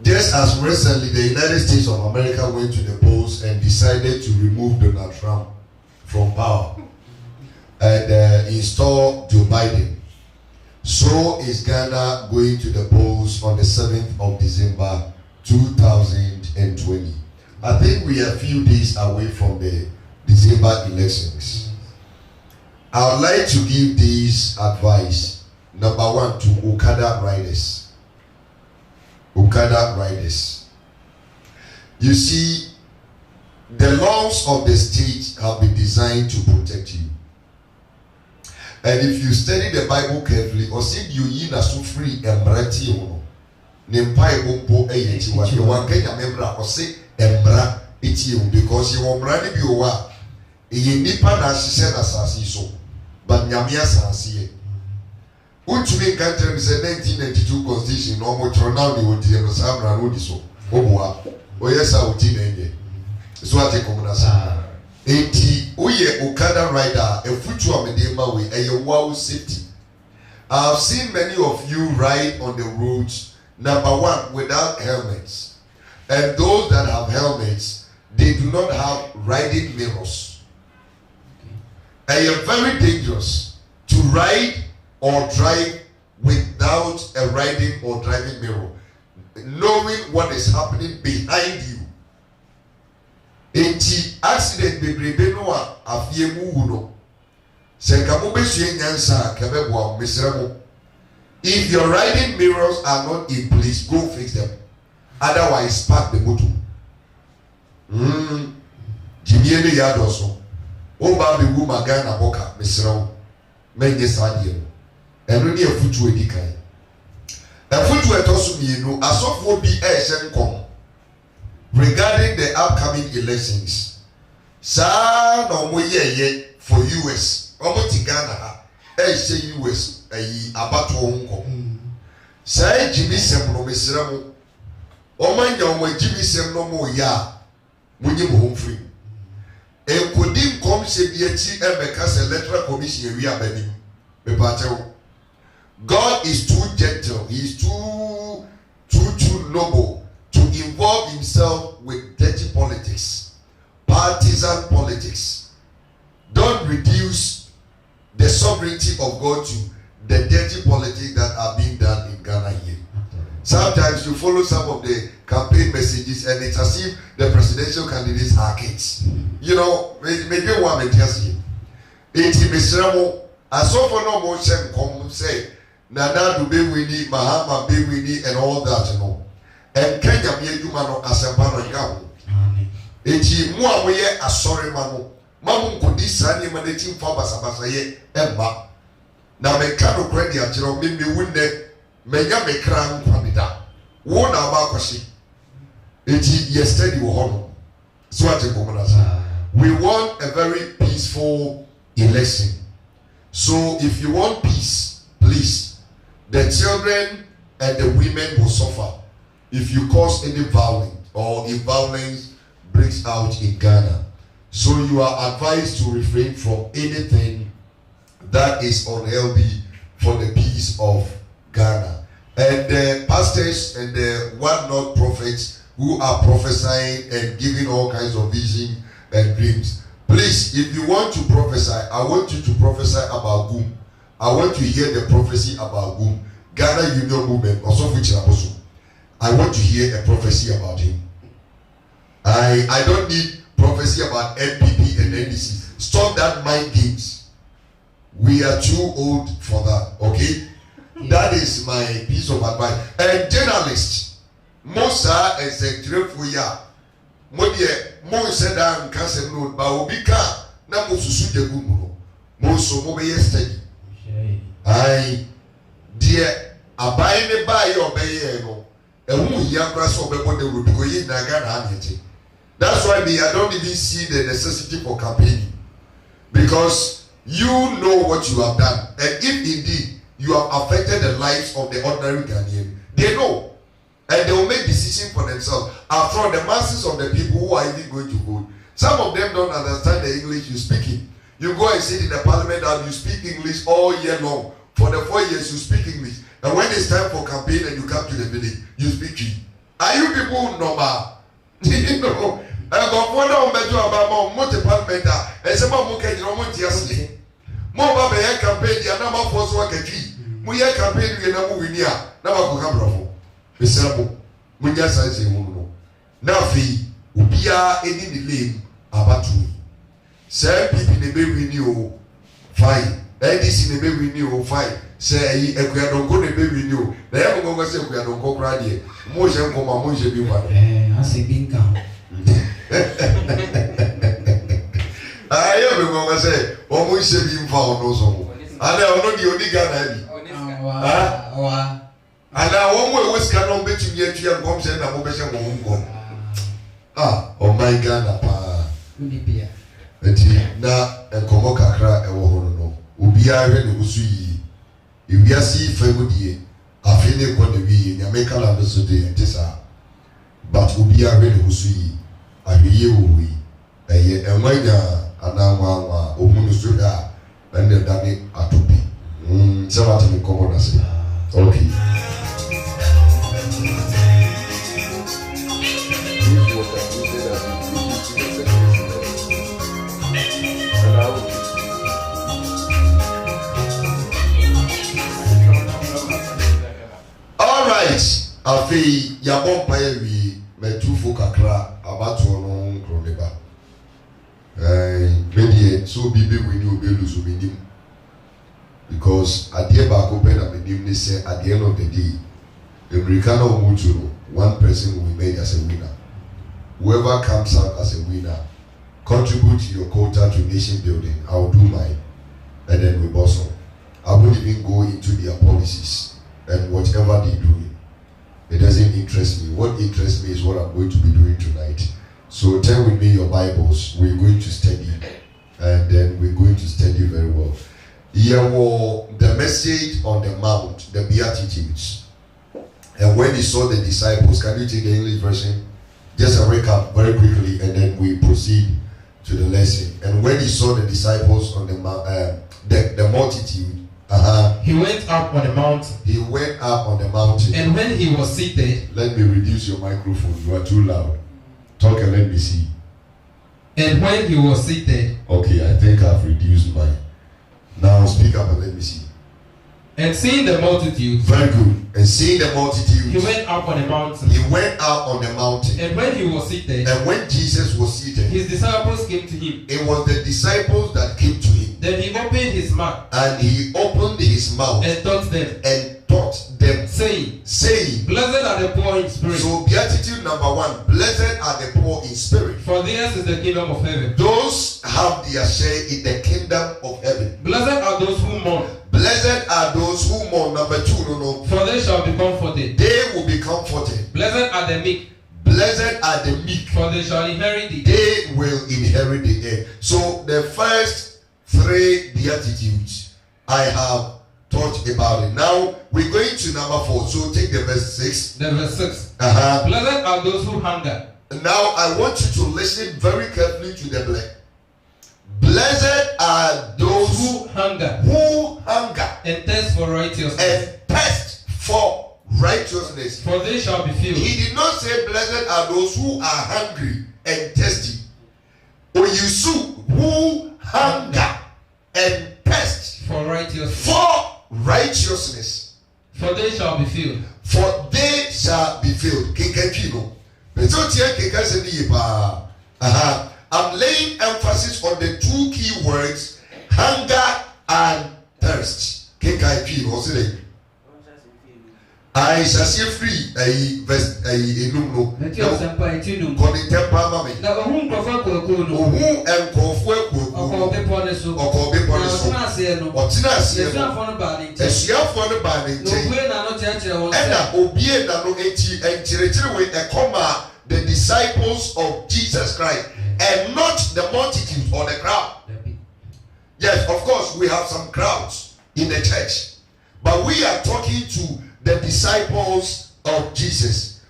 Just as recently the United States of America went to the polls and decided to remove Donald Trump from power and install Joe Biden, so is Ghana going to the polls on the 7th of December 2020. I think we are a few days away from the December elections. I would like to give this advice. Number one, to Okada riders. Okada riders. You see, the laws of the state have been designed to protect you. And if you study the Bible carefully, or see you na so free embrati ono. Nempai bompo eyeti wa the one Kenya member or say embra eti because you omra ni bi owa. Eye nipa na hyehyɛ na asase so. But nyame asase ye. Untumi nkantere mi sɛ 1992 constitution no mo tro now the wodi no samra no di so. Oboa. Oyesa odi na enye. So ate komuna sa. Enti oye Okada rider efutu amedema we eye wow safety. I have seen many of you ride on the roads, number one, without helmets. And those that have helmets, they do not have riding mirrors. It is very dangerous to ride or drive without a riding or driving mirror, knowing what is happening behind you. Enti accident bebrebe no a afie mu wu no. Senkamu besue nyansa kebebo mesremo. If your riding mirrors are not in place, go fix them. Otherwise, park the motor. Jimiene yadoso. Oba be wu magana boka mesremo. Menye sadie no. Eno ni efutu edikan. Efutu etoso mienu asofo bi ehye nkom. Regarding the upcoming elections, sa no mo ye for US. Omo ti Ghana ha. Say US ayi abato nko. Sa Jimmy sem no mesira mo. Omanya omo Jimmy sem no mo ya. Munyi mo home free. Enkodi nkom se bi achi emeka se electoral commission wi abani. Me patewo. God is too gentle. He is too noble to involve himself with dirty politics, partisan politics. Don't reduce the sovereignty of God to the dirty politics that are being done in Ghana here. Sometimes you follow some of the campaign messages and it's as if the presidential candidates are kids. You know, maybe one may tell you. It's Mr. As so for no more come say, Nana Dube Winnie, Mahama Be Winnie, and all that, you know. And Kenya be humano as a pano. Eti mua weye asore mano. Mamu kodi sani maneti mfaba sabasa ye emma. Na mekano kredi achiro mimi wunde menya mekran kwamida. Wona abakoshi. Eti yesterday wo hono. So ate komunasa. We want a very peaceful election. So if you want peace, please, the children and the women will suffer if you cause any violence or if violence breaks out in Ghana. So you are advised to refrain from anything that is unhealthy for the peace of Ghana. And the pastors and the whatnot prophets who are prophesying and giving all kinds of vision and dreams, please, if you want to prophesy, I want you to prophesy about Goom. I want to hear the prophecy about Goom. Ghana Union Movement, also which I want to hear a prophecy about him. I don't need prophecy about NPP and NDC. Stop that mind games. We are too old for that, okay? That is my piece of advice. And journalists, Mosa and Secretary Fuya, Mo said I'm cancer note, but Obika, Namusu de Gumuno, Moso Mobe yesterday. I, dear, Abai me buy your bay, and who young grass of the road because in Nagana. That's why I don't even see the necessity for campaigning, because you know what you have done, and if indeed you have affected the lives of the ordinary Ghanaian, they know, and they will make decisions for themselves. After all, the masses of the people who are even going to vote, some of them don't understand the English you speak in. You go and sit in the parliament and you speak English all year long. For the 4 years you speak English, and when it's time for campaign and you come to the village, you speak G. Are people normal. You know, I go for now better about multi parliament. And some of them can just more about a campaign, the number for so a tree. We are campaigning in a movie near. Now I go come Mr. Munya says a woman. Now, fee, Ubia, any delay about me. Say people in the baby new fine. Ladies in the baby new fine. Say, if we are not going to baby new, they are going to say we are not going to cry. Motion come a motion be one. I say, being calm. I am going to say, almost being found also. And I know the only guy. And I won't always cannot bet you yet. You are going to send a motion home. Ah, oh my God, na enkomo kakra ewo ho no obi ahwe ne husu yi ewiase famudie afi ne ko ne wi nyame kala no so de ntisa but obi ahwe ne husu yi ahwe wo wi eye enwanya ananwa ohunu so da ende dani atopi se wat me komo na se okay Afi ya bomba yewi metufu kakra abatu no nkroneba medie so bibi we ni obeluzu menim because adie ba ko pe na menim ni say at the end of the day the American omutu one person will be made as a winner. Whoever comes out as a winner contribute to your quota to nation building. I'll do mine and then we boss on. I won't even go into their policies and whatever they do. It doesn't interest me. What interests me is what I'm going to be doing tonight. So turn with me your Bibles. We're going to study. And then we're going to study very well. Here was the message on the mount, the Beatitudes. And when he saw the disciples, can you take the English version? Just a recap very quickly and then we proceed to the lesson. And when he saw the disciples on the multitude, he went up on the mountain. He went up on the mountain. And when he was seated, let me reduce your microphone. You are too loud. Talk and let me see. And when he was seated. Okay, I think I've reduced mine. Now speak up and let me see. And seeing the multitude. Very good. And seeing the multitude. He went up on the mountain. He went up on the mountain. And when he was seated. And when Jesus was seated. His disciples came to him. It was the disciples that came to him. Then he opened his mouth. And he opened his mouth. And taught them. And taught them. Saying. Blessed are the poor in spirit. So beatitude number 1. Blessed are the poor in spirit. For theirs is the kingdom of heaven. Those have their share in the kingdom of heaven. Blessed are those who mourn. Blessed are those who mourn. Number 2, For they shall be comforted. They will be comforted. Blessed are the meek. Blessed are the meek. For they shall inherit the earth. They will inherit the earth. So the first 3 beatitudes I have taught about it. Now we're going to number 4. So take the verse 6. The verse 6. Blessed are those who hunger. Now I want you to listen very carefully to the black. Blessed are those who hunger. And thirst for righteousness. For they shall be filled. He did not say blessed are those who are hungry and thirsty. Or who hunger and thirst for righteousness. For they shall be filled. I'm laying emphasis on the 2 key words, hunger and thirst. I shall see free a verse a numno. The disciples of Jesus Christ and not the multitude or the crowd. Yes, of course, we have some crowds in the church, but we are talking to the disciples of Jesus.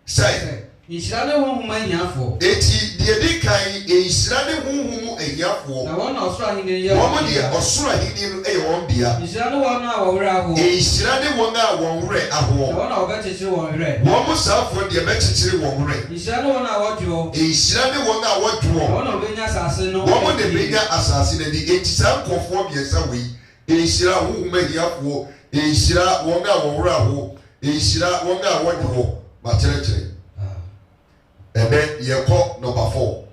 Say, the di kan enhyira ne honhom ehiafo na wɔn osoro ahini yɛ wɔn de osoro ahini no ɛyɛ wɔn bia enhyira ne wɔn a wɔwerɛ aho enhyira ne wɔn a wɔn werɛ aho na wɔn a wɔbɛkyekyere wɔn werɛ wɔn saafo de bɛkyekyere wɔn werɛ enhyira ne wɔn a wɔdwo enhyira ne wɔn a wɔdwo wɔn a wɔbɛnya asase no wɔn de bɛnya asase no di enhyira nkɔfoɔ mmiɛnsa wei enhyira honhom ehiafo enhyira wɔn a wɔn werɛ aho enhyira wɔn a wɔdwo makyerɛkyerɛ ɛbɛ yɛkɔ number 4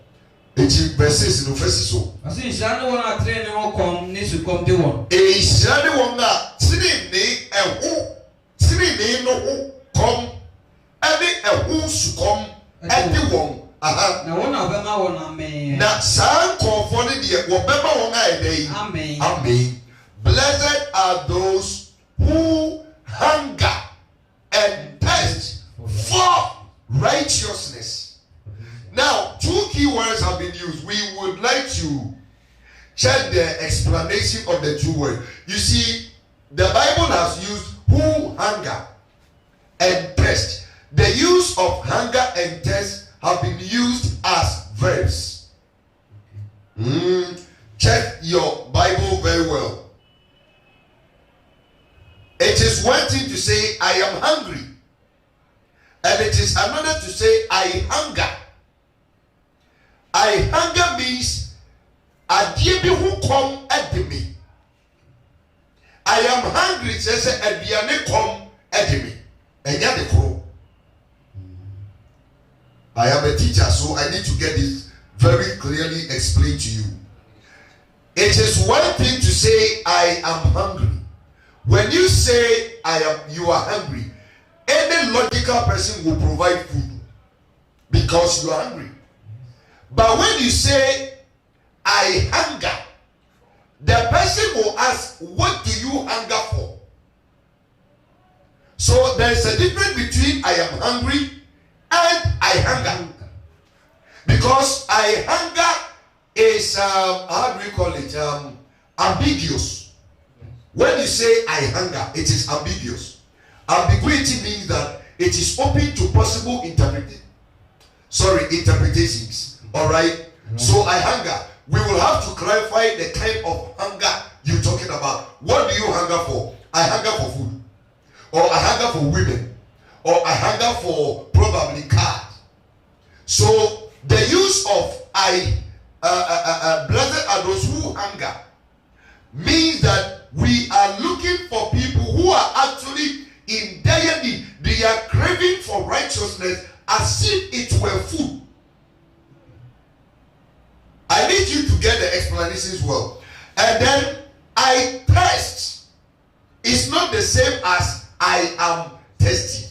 eti verses no first so asi enhyira ne wɔn a tere ne wɔn kɔm ne sukɔm de wɔn enhyira ne wɔn a tere ne no ho kɔm ɛne ɛho sukɔm ɛde wɔn na wɔn a wɔbɛma wɔn amen na saa nkɔɔfoɔ no deɛ wɔbɛma wɔn a ɛdɛ yi amen blessed are those who hunger and thirst for righteousness. Now, 2 key words have been used. We would like to check the explanation of the 2 words. You see, the Bible has used who hunger and thirst. The use of hunger and thirst have been used as verbs. Check your Bible very well. It is one thing to say, I am hungry. And it is another to say, I hunger. I hunger means adie bi ho kom ade me. I am hungry says aduane kom ade me. Enya de kro. I am a teacher, so I need to get this very clearly explained to you. It is one thing to say I am hungry. When you say you are hungry, any logical person will provide food because you are hungry. But when you say I hunger, the person will ask, what do you hunger for? So there is a difference between I am hungry and I hunger. Because I hunger is how do we call it? Ambiguous. When you say I hunger, it is ambiguous. Ambiguity means that it is open to possible interpretations. All right. So I hunger. We will have to clarify the kind of hunger you're talking about. What do you hunger for? I hunger for food, or I hunger for women, or I hunger for probably cars. So the use of blessed are those who hunger means that we are looking for people who are actually in dire need. They are craving for righteousness as if it were food. I need you to get the explanations well. And then I thirst is not the same as I am thirsty.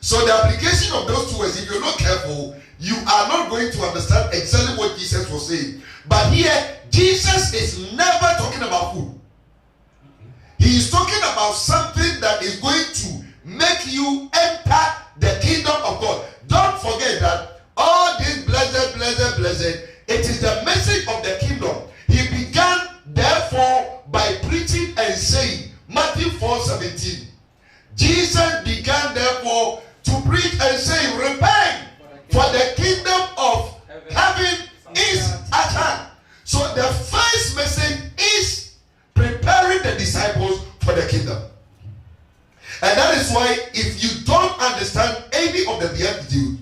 So the application of those 2 words, if you're not careful, you are not going to understand exactly what Jesus was saying. But here, Jesus is never talking about food. He is talking about something that is going to make you enter the kingdom of God. Don't forget that all this blessed, it is the message of the kingdom. He began therefore by preaching and saying, Matthew 4:17. Jesus began therefore to preach and say, repent, for the kingdom of heaven is at hand. So the first message is preparing the disciples for the kingdom. And that is why if you don't understand any of the Beatitudes,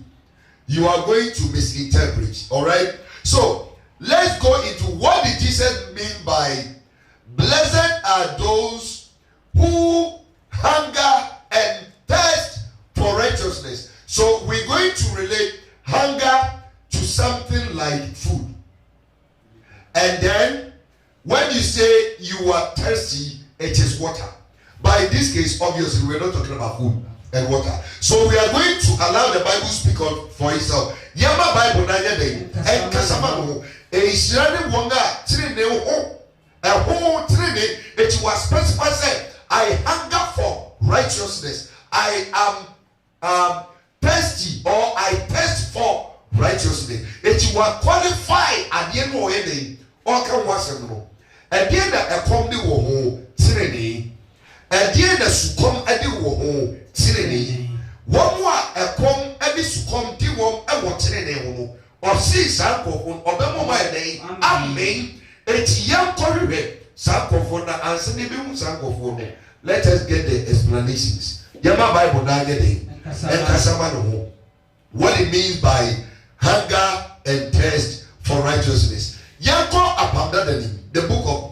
you are going to misinterpret. All right? So let's go into what did Jesus mean by blessed are those who hunger and thirst for righteousness. So we're going to relate hunger to something like food. And then when you say you are thirsty, it is water. But in this case, obviously, we're not talking about food and water. So we are going to allow the Bible speak for itself. Yama Bible na yede en kasama no e Israeli wonga tiri ne ho tiri ne it was specified say I hunger for righteousness. I am thirsty or I thirst for righteousness. It was qualified at the end of the day. Or can wasem no. At the end of come the wo tiri ne. At the end of sukom adi wo tiri ne. One more a come every succumb to one and what in sankofon obemo ma eden amen eti yankoriwe sankofon na anse ne be hu sankofon no let us get the explanations yama bible na get it enkasama no ho what it means by hunger and thirst for righteousness yanko apamdadani the book of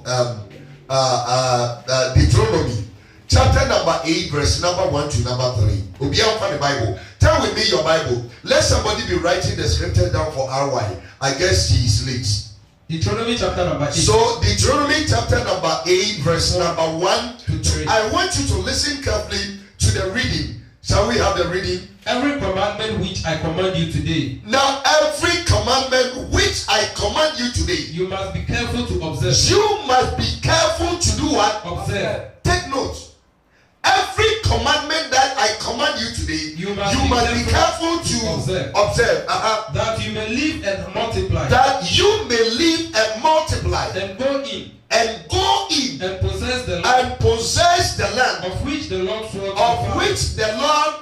Deuteronomy chapter number 8 verse number 1 to number 3 obian for the Bible tell with me your Bible let somebody be writing the scripture down for RY I guess he is late. Deuteronomy chapter number 8. So Deuteronomy chapter number 8 verse number 1 to 3. I want you to listen carefully to the reading. Shall we have the reading? Every commandment which I command you today. Now every commandment which I command you today. You must be careful to observe. You must be careful to do what? Observe. Take note. Every commandment that I command you today, you must be careful to observe. That you may live and multiply. That you may live and multiply. And go in. And go in. And possess the land. And possess the land. Of which the Lord swore. Of which the Lord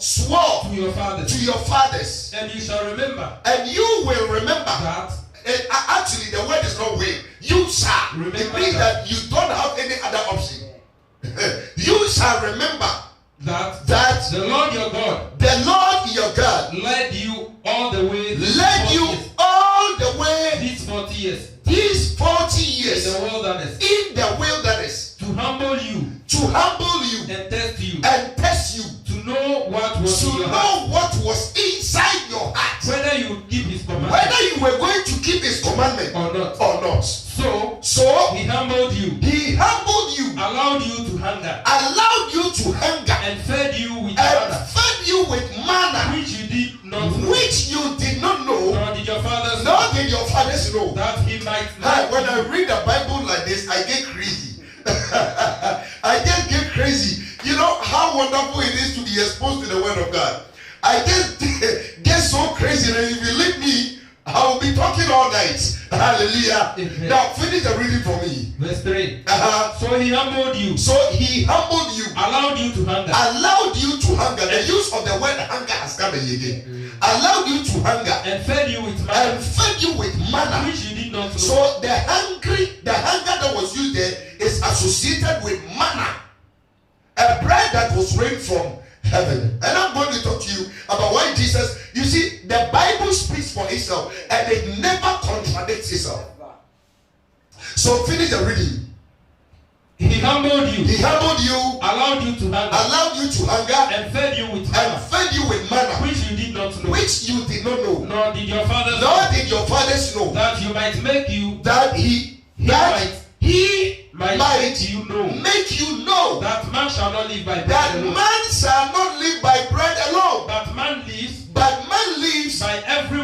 swore to your fathers. To your fathers. And you shall remember. And you will remember. That. Actually, the word is not will. You shall. Remember it means that you don't have any other option. You shall remember that the Lord your God led you all the way these 40 years in the wilderness to humble you and test you to know what was inside your heart whether you keep his commandment whether you were going to keep his commandment or not. So he humbled you, allowed you to hunger and fed you with manna which you did not know, nor did your fathers know, that he might not. When I read the Bible like this, I get crazy. I just get crazy. You know how wonderful it is to be exposed to the word of God. I just get so crazy that if you leave me, I will be talking all night. Hallelujah. Now finish the reading for me. Verse 3. So he humbled you. Allowed you to hunger. The use of the word hunger has come again. Allowed you to hunger. And fed you with manna. Which you did not know. So the hunger that was used there is associated with manna. A bread that was rained from heaven. And I'm going to talk to you about why Jesus, you see, the Bible speaks for itself and it never contradicts itself. So finish the reading. He humbled you, allowed you to hunger, and fed you with manna, which you did not know, nor did your fathers know, that you might make you, he might make you know that man shall not live by bread alone, but man lives by every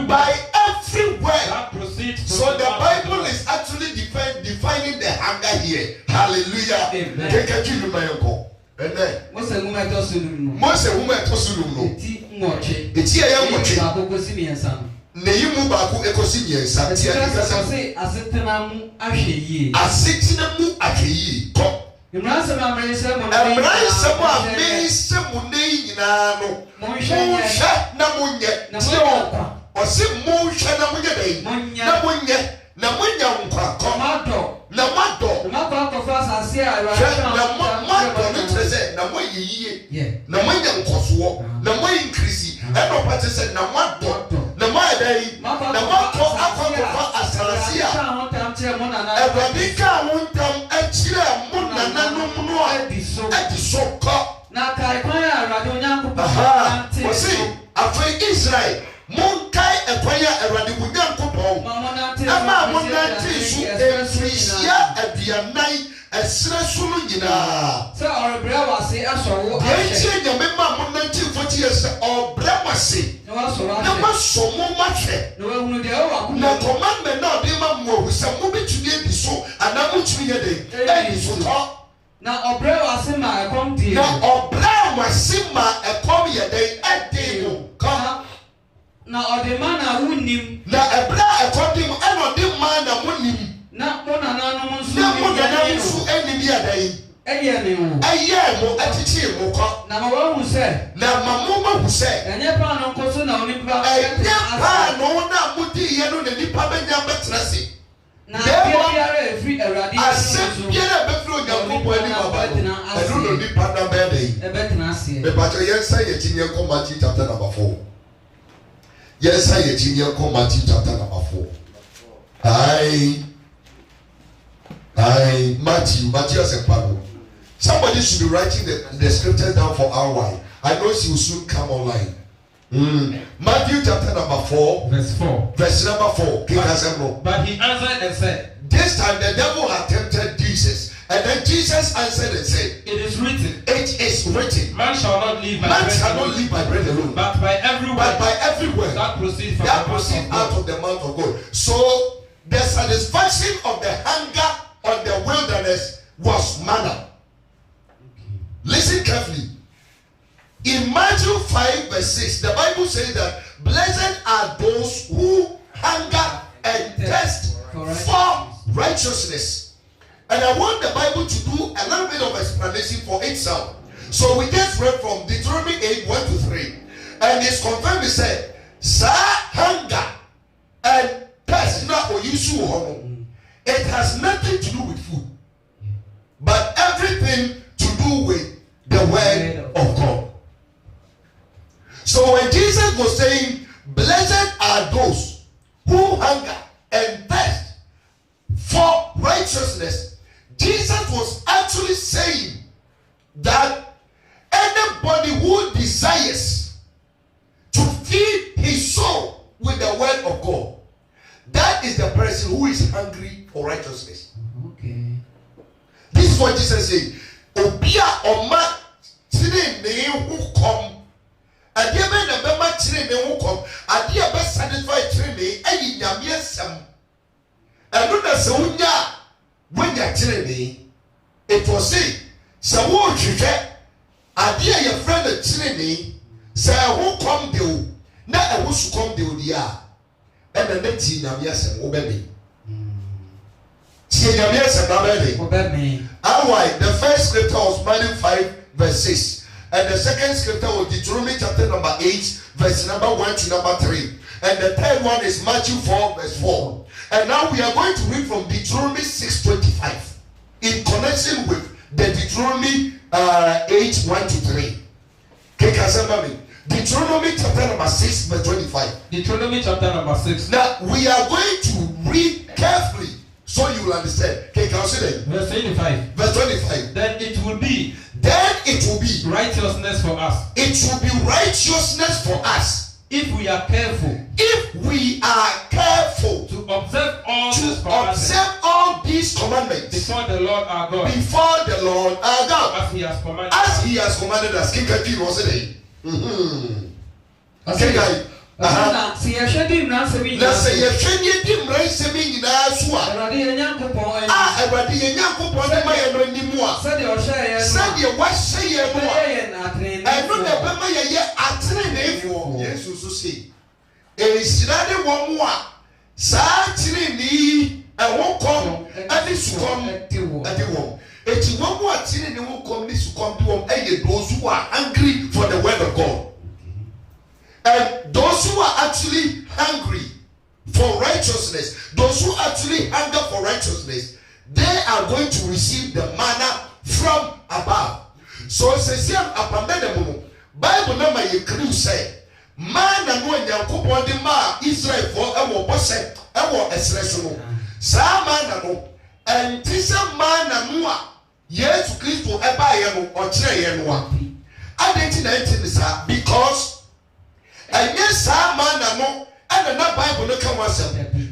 word that proceeds from so the Bible is actually defining the hunger here. Hallelujah. Amen. Mose wuma etosunum no. Eti ya ngoche. Neyimu baako ekosi miensa. Ti asetena mu ahwe yie. Ko. Emranse ma mrense mo nei nyina no. Monhwe na monye. Ti o. Osi monhwe na monye dai. Na monye. Na monya nkwa. Tomato. Na mado. Tomato for asase a na mado no trese na moye yie. Na monya nkoso. Na moye increase. E no pate se na mado. Na moye dai. Na mado akwa asase a. Ebadika wontam akire mo nananom no a edi so ko. Na kai kwan a Awurade Onyankopɔn nante. Osi afei Israel monkai ekwanya Awurade Onyankopɔn. Ama monante su efrisia aduanan esre so no nyina. So orebrɛ wase asɔwo ahye. Yɛntie nyame ma monante 40 years obrɛ wase. Na masomo mahwɛ. Na commandment na ɔde ma mo ohusɛ mo betumi edi so ana mo tumi yɛ de. Edi so tɔ. Na obrɛ wase ma ekom tie. Na obrɛ wase ma ekom yɛ de edi mo. Come. Na ɔde ma na wunim. Na ebra ekom mo ɛna ɔde ma na monim. Na mo nananom nso. Na mo nananom nso enim yɛ de. Ɛyɛ ne ho. Ɛyɛ mo atiti mo kɔ. Na ma wahu sɛ. Na ma mo mahu sɛ. Ɛnyɛ pa no nkoso na onipa. Ɛnyɛ pa no na mudi yɛ no ne nipa bɛnya bɛtena se. Na biara efiri Awurade asɛm biara bɛfiri Onyankopɔn anim aba no ɛno no nipa na bɛyɛ dɛ ɛbɛtena ase. Mepakyɛ yɛnsa yɛ akyi yɛnkɔ Matthew chapter number 4. Yɛnsa yɛ akyi yɛnkɔ Matthew chapter number 4. Matthew as a parable. Somebody should be writing the scriptures down for our while. I know she will soon come online. Matthew chapter number 4, verse 4. Verse number 4. But he answered and said, this time the devil had tempted Jesus, and then Jesus answered and said, it is written. It is written. Man shall not live by bread alone, but by every word that proceeds out of the mouth of God. So the satisfaction of the hunger on the wilderness was manna. Listen carefully. In Matthew 5 verse 6, the Bible says that blessed are those who hunger and thirst for righteousness. And I want the Bible to do a little bit of explanation for itself. So we just read from Deuteronomy 8, 1 to 3. And it's confirmed, it said, Sa hunger and thirst. It has nothing to do with food, but everything to do with the word of God. So when Jesus was saying, blessed are those who hunger and thirst for righteousness, Jesus was actually saying that anybody who desires to feed his soul with the word of God, that is the person who is hungry for righteousness. Okay. This is what Jesus said. Obia oma tire ne hu kom. Ade be na be ma tire ne hu kom. Ade be satisfy tire ne ayi nyame asem. Eno na se wonya tire ne. It was say se wo hwehwe ade ye friend tire ne se hu kom de o na ehu su kom de o dia. And the next thing I'm yes, obey me. Why? The first scripture was Matthew 5, verse 6. And the second scripture was Deuteronomy chapter number 8, verse number 1 to number 3. And the third one is Matthew 4, verse 4. And now we are going to read from Deuteronomy 6:25 in connection with the Deuteronomy 8, 1 to 3. Deuteronomy chapter number 6, verse 25. Deuteronomy chapter number 6. Now we are going to read carefully so you will understand. Okay, can I say that? Verse 25. Verse 25. Then it will be righteousness for us. It will be righteousness for us if we are careful. If we are careful to observe all these commandments before the Lord our God. As he has commanded us. Okay, guys. See a shedding answer me. Let's say you're changing raising in our swat. Everybody in Yankupon, said your share, said your what say your more. I know that Bama yet at 3 yes, you see. A study one more. Saturday, I won't come and this come at the womb. It's one more thing and won't come this come to those who are angry for the word of God. And those who are actually hungry for righteousness, those who actually hunger for righteousness, they are going to receive the manna from above. So it says here, Bible number you can say, man and when Yankupon the ma Israel for our boss our expression. Samana and this man and Mua, yes, Christ for Ebayano or Treyanoa. I didn't this because. And yes, man, and another Bible no come once.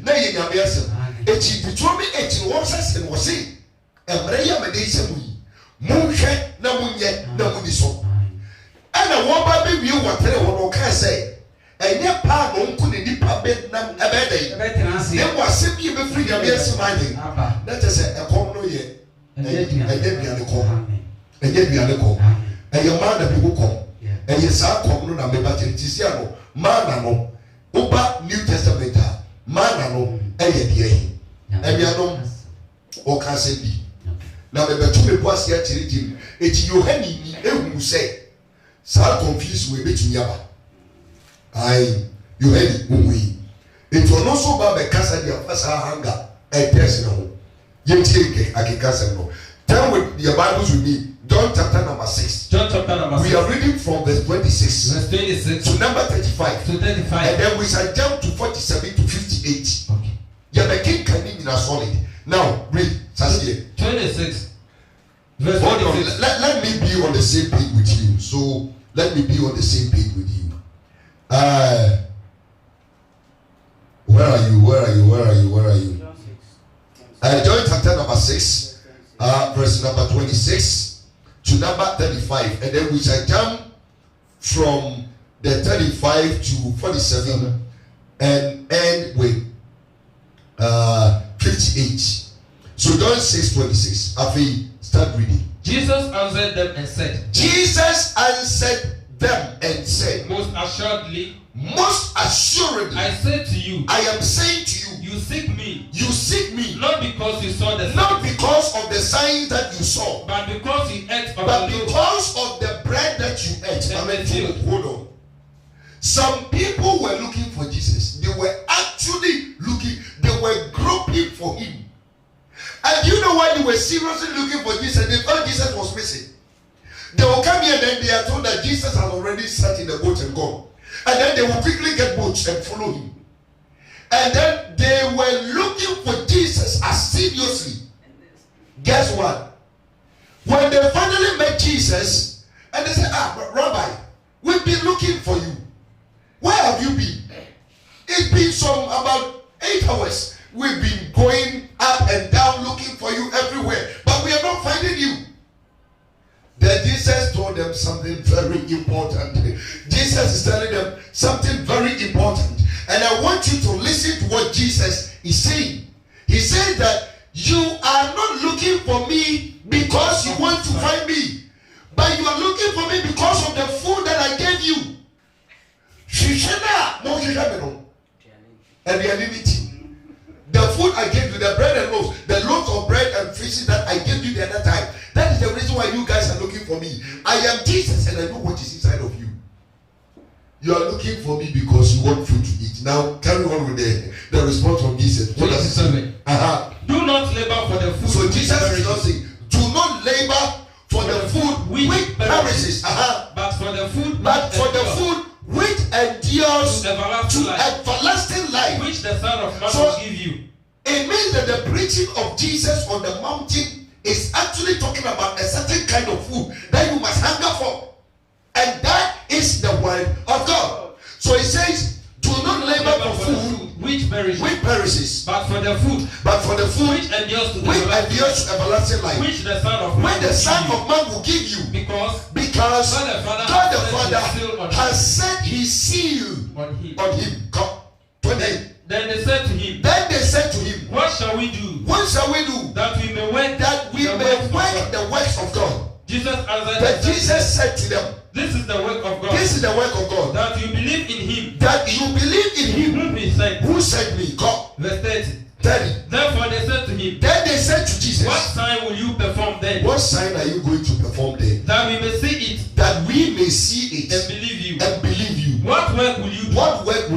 Nay, you have yes. It's between me, it's was and was it. And Maria Medicine, Moonshe, no moon yet, no money so. And a one baby view what they will say. And yet, pardon couldn't dip a bed a bed. There was simply be free of yes, minding. That is a common yet. And yet we are the call. And yet we are the call. And your man, the people come. And yes, I come no me but Tisiano, man no, Uba New Testament, man no, and Yano, or can say be. Now the two was yet him, it's you henny, who say, so confused with it in Yaba. You had it when we, It will also be a casa de hunger and test no. You take a casa no. Tell with your Bibles with me. John chapter number 6. John chapter number 6. We are reading from verse 26. Verse 26 to number 35. To 35. And then we shall jump to 47 to 58. Okay. Yeah, the king can be solid. Now read. 26. Verse Hold 26. on. Let me be on the same page with you. So let me be on the same page with you. Where are you? John chapter number 6. Verse number 26 to number 35, and then we shall jump from the 35 to 47 and end with 58. So John 6:26. Afi, start reading. Jesus answered them and said. Most assuredly, I say to you. I am saying to you. You seek me. Not because you saw the signs. Not because of the signs that you saw. But because you ate of but the because of the bread that you ate. Hold on. Some people were looking for Jesus. They were actually looking. They were groping for him. And you know why they were seriously looking for Jesus? They thought Jesus was missing. They will come here and then they are told that Jesus has already sat in the boat and gone. And then they will quickly get boats and follow him. And then they were looking for Jesus as seriously. Guess what? When they finally met Jesus, and they said, Rabbi, we've been looking for you. Where have you been? It's been about 8 hours. We've been going up and down looking for you everywhere, but we are not finding you. Then Jesus told them something very important. Jesus is telling them something very important. And I want you to listen to what Jesus is saying. He said that you are not looking for me because you want to find me, but you are looking for me because of the food that I gave you. The food I gave you, the bread and loaves, the loaves of bread and fishes that I gave you the other time. That is the reason why you guys are looking for me. I am Jesus and I know what is inside of you. You are looking for me because you want food to eat. Now carry on with the response from Jesus. What does it say? Do not labor for the food. So Jesus is not saying, do not labor for the food which perishes. But for the food. Which endures to everlasting life. Which the Son of Man will give you. It means that the preaching of Jesus on the mountain is actually talking about a certain kind of food that you must hunger for. And that is the word of God. So it says, do not labor for food which perishes. But for the food which endures to everlasting life. Which the Son of Man will give you. Because God the Father has set his seal on him. Then they said to him, What shall we do? That we may work the works of God. Jesus said to them, This is the work of God. That you believe in him. Who sent me? God. Verse 30. Therefore they said to him. Then they said to Jesus, What sign will you perform then? What sign are you going to perform then? That we may see it. And believe you. What work will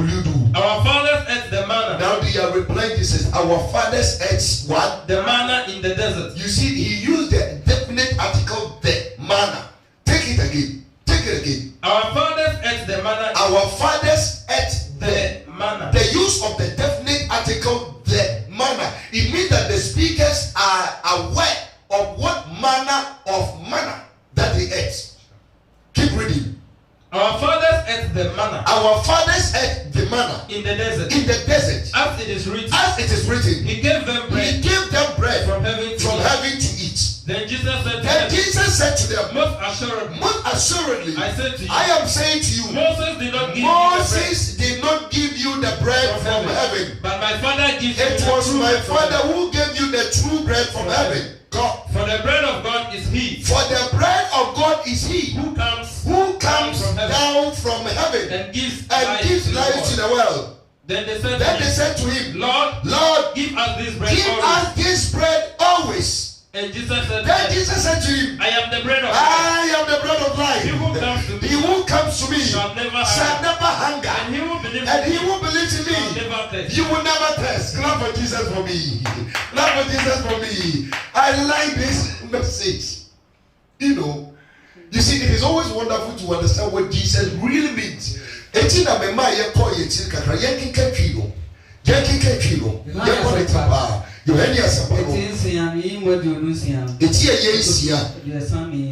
you do? Our fathers ate the manna. Now they are replying, Jesus, our fathers ate what? The manna in the desert. You see, he used the definite article, the manna. Take it again. Our fathers ate the manna. The manna. The use of the definite article, the manna. It means that the speakers are aware of what manner of manna that they ate. Keep reading. Our fathers ate the manna. In the desert. As it is written. He gave them bread. From heaven to eat. Then Jesus said to them, Most assuredly, I am saying to you, Moses did not give you the bread from heaven. But my Father gives you. It was my Father who gave you the true bread from heaven. God. For the bread of God is He. Who comes down from heaven and gives life to the world. Then they said to him, Lord, give us this bread give us this bread always. And Jesus said, then Jesus said to him, I am the bread of life. I am the bread of life. He who comes to me shall never hunger. And he who believes in me shall never thirst. you will never thirst. Clap for Jesus for me. Clap for Jesus for me. I like this message. You know, you see, it is always wonderful to understand what Jesus really means. Etina mema ye call ye kakra yankin kafino. Yankin kafino. Yakon etaba. Yohani asapano. Eti ye isia.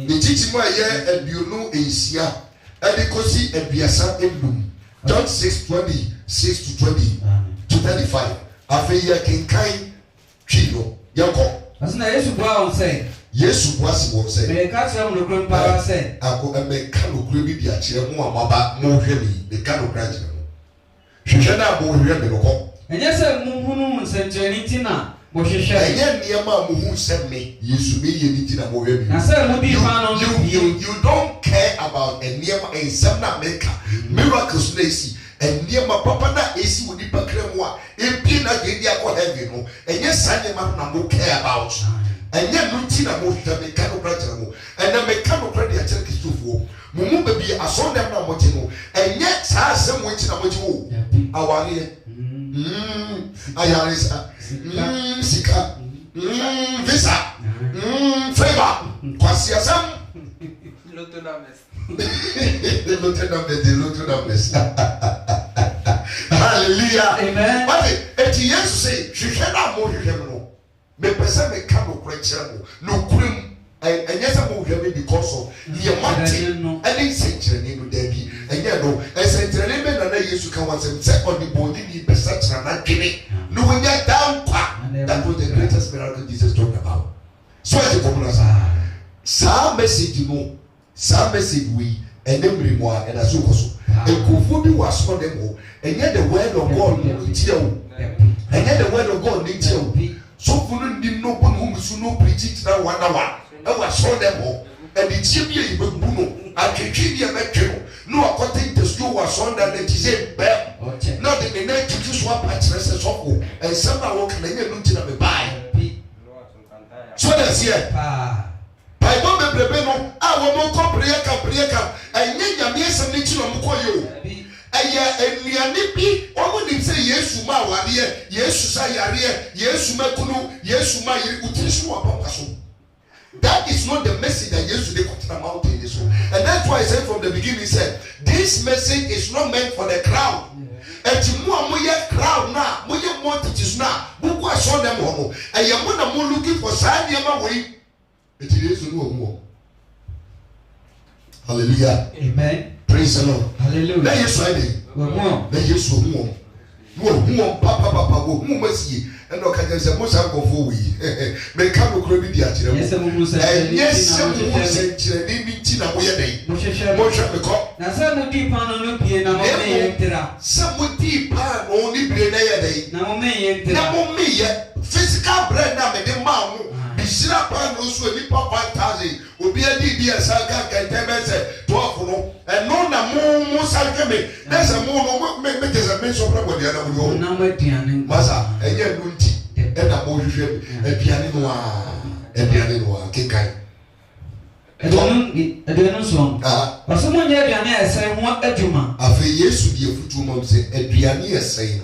Eti mo ye aduonu esia. Adikosi aduasa endum. John 6:26 to 35. Afi ye kinkai twino. Yako. Asina Yesu bua on say. Yesu wasi won say. Me ka tell no krum power say. Ako me ka no krum bi dia kire mo amaba mo hwe mi. Me ka no kra kire mo. Hwehwe na bo hwe me no ko. Enye say mu hunu nsenteni tina mo hwehwe. Enye niema mo hu se me. Yesu me ye ni tina mo hwe mi. Na say mo di fa no. You don't care about niema ensem na make miracles na esi. Niema papa na esi woni pakra mo a ebi na ge dia ko heaven no. Enye sane ma na mo care about. Enye nuti na mo hwehwe me ka no kra kire mo. Ena me ka no kra dia kire Kristofo. Mumu baby aso dem na mo ti no. Enye saa asem wo ti na mo ti wo. Aware. Ayarisa. Sika. Visa. Favor. Kwasi asem. Lotonames. Lotonames. Hallelujah. Amen. But eti Yesu say, hwehwe na mo hwehwe no. Me pese me ka no kra kire mo. No kurim. And yes, I'm moving because of the mountain. And they say, no, Debbie. And yet, no, I said, and I used to come once and say, on the body, the best and not giving. No, when you're down, that was the greatest miracle Jesus talked about. So, I think, some message, you know, some message we, and then bring more, and as you also. And Kufubi was for them all, and yet the word of God needs you. And yet the word of God needs you. So, couldn't you know whom you know preaching now 1 hour? I was show them all, and it's you Buno. I can keep you back. No, according to school was on that it is a bear. Not the night to just swap at rest and somehow walk in the room to buy. So that's here. By Bob Brebeno, I will not comprehend, and yet I'm yes, and nature of Mukoyo. And we are nippy, or would they say yes, Suma, yes, Sayaria, yes, Sumakunu, yes, Suma, Utishu. That is not the message that yesterday got to the mountain. And that's why I said from the beginning, he said, this message is not meant for the crowd. And to more crowd now, more multitudes now, who are shown them home. And you're more looking for sign your way. It is no more. Hallelujah. Amen. Praise the Lord. Hallelujah. Let you sign it. Let you so more. Papa, who must ye? And no can say most uncle we may come to credit the actual. Yes, some who said Tina Way. Mosha because some would deep on no piano. Some would deep on only play day. Now, me yet physical bread now, the mouth. Be slap on also a papa 1,000 will be a DBS. I can tell myself 12 and no more salcame. There's a more make a mention of what the other will go. Massa, and yet, and a more a piano, a piano, Kinkai. I don't know. But someone here, I say, what a juma. I feel yes to be a foot months, a piano saying.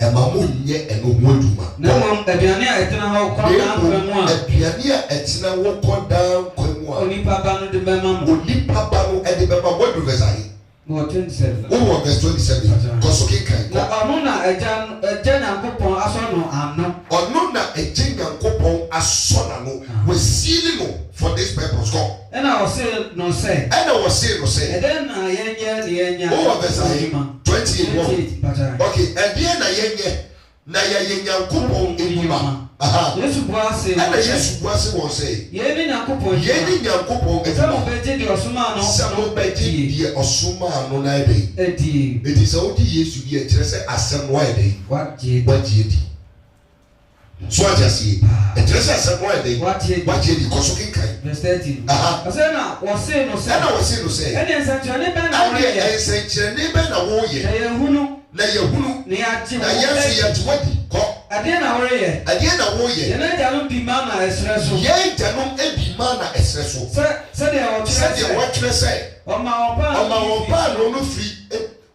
And Mamun yet and no more. No, the piano at now come down. The piano at now walk down. Only Papa the Bama, only Papa and the Baba. What do I? More 27. Oh, verse 27. Kosoke. Amona a Jan and Coupon Asono, I'm not. Or not a Jing and Coupon Asonano was sealing for this purpose. Go. And I was saying, no say. And I was saying, no say. And then I yen. Oh, verse 28. Okay, and then I yen Coupon in Yuma. Yes, was saying, and yes, was say. Yen Coupon, some betted your Sumano, some betted the Osuma no night. It is only years to be a treasure as some white day. What ye so I just see a treasure as some white day. What ye Kosokin kind. Verse 13. Asana was saying, no say. And I was saying, no say. And then such a neighbor, I say, neighbor, a warrior. Lay a hunu, lay a hunu, near to what? Adena warrior. Adena warrior. Yena janum di mana esreso. Yen janum di mana esreso. Said they what you say. Oma wampa no free.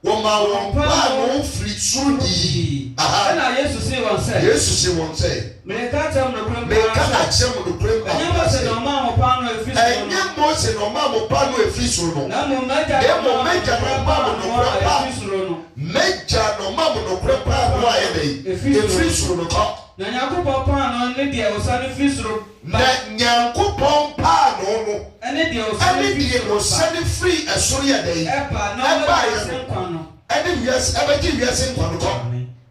Oma wampa no free sudi. Aha. Na Jesus say one say. Jesus say one say. Me ka tell no krem. Me ka tell no krem. Anya say no ma wampa no efri. Anya mo say no ma wampa no efri suru no. Na mo meja no ma efri suru no. Meja no ma no krem pa no aye dey. Efri suru no ko. Na Nyankopon pa no ne de osane efri suru. Na Nyankopon pa no no. Ene de osane free esuru ya dey. Eba no. Ene wiase abaji wiase nkwa no ko.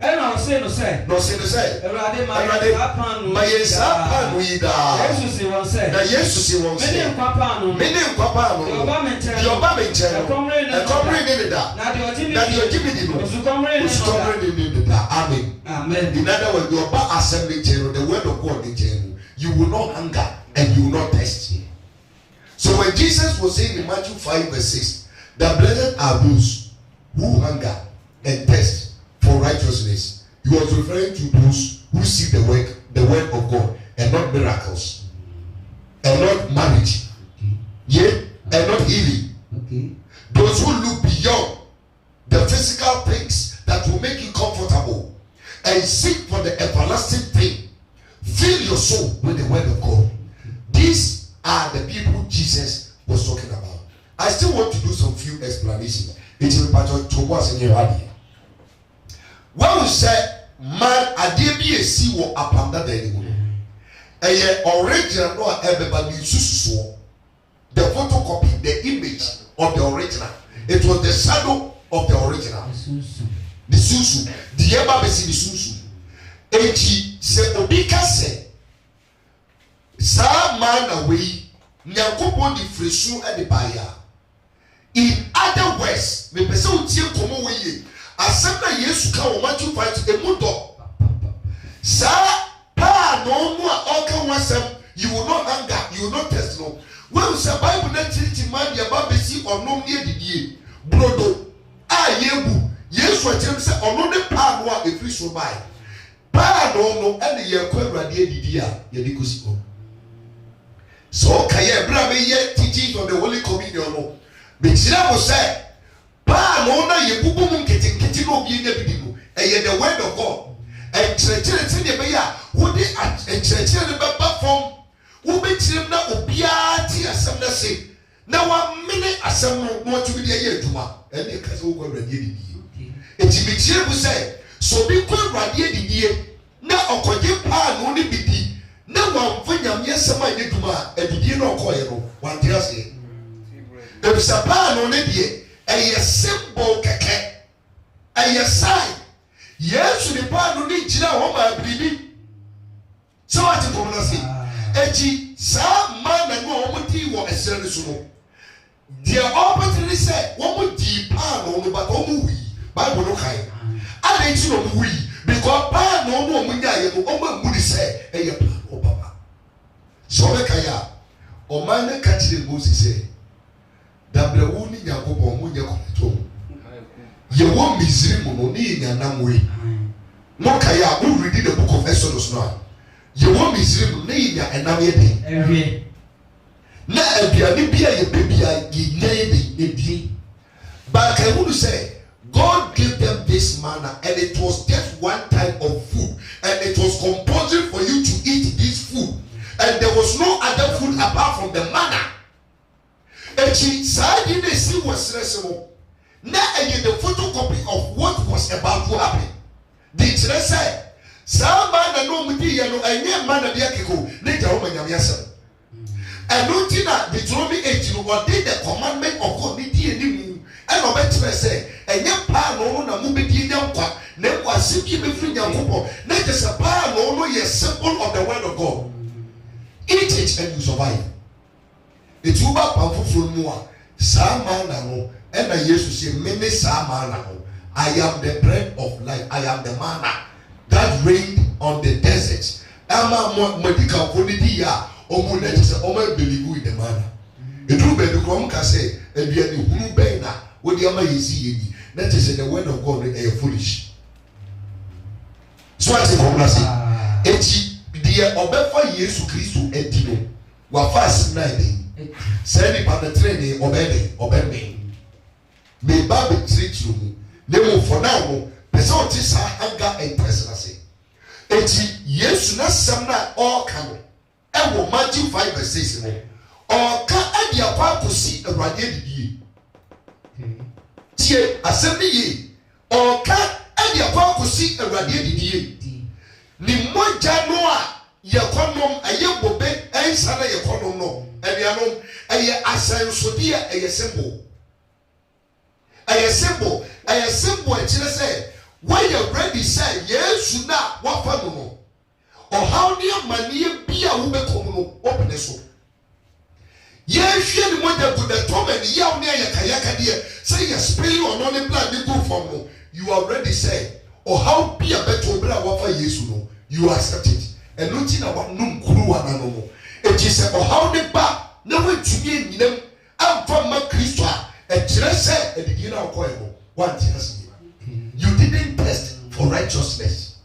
Ena ose no say. No say. Erade ma yesa panu yida. Jesus say one say. Na Jesus say one say. Mene nkwa pa no. Yoba menche. Ekomre ni da. Na de ojibi di no. Usukomre ni da. Amen. In other words, yoba assembly channel, the word of God in channel, you will not hunger and you will not thirst. So when Jesus was saying in Matthew 5 verse 6, the blessed are those who hunger and thirst for righteousness, he was referring to those who seek the word of God, and not miracles, and not marriage, and not healing. Those who look beyond the physical things that will make you comfortable and seek for the everlasting thing. Fill your soul with the word of God. These are the people Jesus was talking about. I still want to do some few explanations. It will be part of Thomas and your idea. When we say man adebi esi wo apanda da ni mu eye original no everybody sususo, the photocopy, the image of the original, it was the shadow of the original, the susu, the eba besi the susu echi se obika se sa man away Nyankopon di fresu e de baya. In other words, me pese o tie komo we asem na Yesu ka wo Matthew 5 emudo sa pa no mu a oka wasem, you will not hunger, you will not thirst no. When say Bible na church man ya ba besi onom ne didie brodo a yebu Yesu akyem se ono ne pa no a efri so bai pa no ene ye kwa Awurade didie a ye de kosi ko. So kaye bra me ye teaching of the Holy Communion no be kira mo say pa no na ye bubu mu nketi no obi nya bidi mu eye the word of God and church ne be ya wo de church ne be ba form wo be kirim na obia ti asem na se na wa mene asem no mo tu bi de ye aduma e ne ka se wo kwa Awurade didie eti be kira bu say so bi kwa Awurade didie na okoje pa no ne bidi na wa mfanya myesema ne duma adidie no okoye no wa ntia se e sa pa no ne die eye symbol keke eye sign Yesu ni pa no ni gira ho ma bibi so what you come say eji sa man na no mo ti wo esere ni so no the opportunity say wo mo di pa no no ba ko mo wi Bible no kai ala ti no mo wi because pa no no mo nya ye no o ma mu di say eye pa no papa so be kai a o man na ka ti Moses say dabre wo ni Yakobon mu nye koneto ye wo Misri mu no ni nyanam we mo kaya who read the book of Exodus now ye wo Misri mu ni nya enam ye de na abiane bia ye bebia ye nya ye de edi but I want to say God gave them this manna and it was just one type of food and it was compulsory for you to eat this food and there was no other food apart from the manna. Echi saadi ne si was resemo na eye the photocopy of what was about to happen. The chire say sa man na no mudi ye no enye man na bia keko ne ja wo manyam yasem. Eno ti na Deuteronomy 8 no what did the commandment of God ni die ni mu and no bet say enye pa no na mu be die nkwa na kwase bi be firi Nyankopon na je se pa no ye symbol of the word of God. Eat it and you survive. It's uba pamfufuru mu a sa man na no e na Jesus say me sa man na no I am the bread of life, I am the manna that rained on the desert. Ama medical fonidi ya omo na say omo believe in the manna. Edu be be kom ka say aduane hunu ben na wo de ama yesi yedi. That is the word of God is foolish. So I say come na say eti die obefa Yesu Kristo edi no wa fast na dey say ni pa the train obede me ba be trick mu le mo for now mo pese o ti sa anger and pressure say eti Yesu na sam na all kan e wo Matthew 5:6 no o ka adi akwa kosi Awurade didie tie asem ni ye o ka adi akwa kosi Awurade didie ni moja no a yekonom aye bobe ensa na yekonom no anuanom aye asansode a aye symbol a kire say when you ready say Yesu na wafa no no o how ne amane bia wo bekom no open so ye hwe ni moja bu the tomen ya ne ayakayaka de say you spill on only blood ni go from no you already say o how bia beto bra wafa Yesu no you accept it and nothing about num kuru wana no it is a how ne ba na wetumi nyinam amfa ma Kristo a kire say edigi na okoye no what has you didn't test for righteousness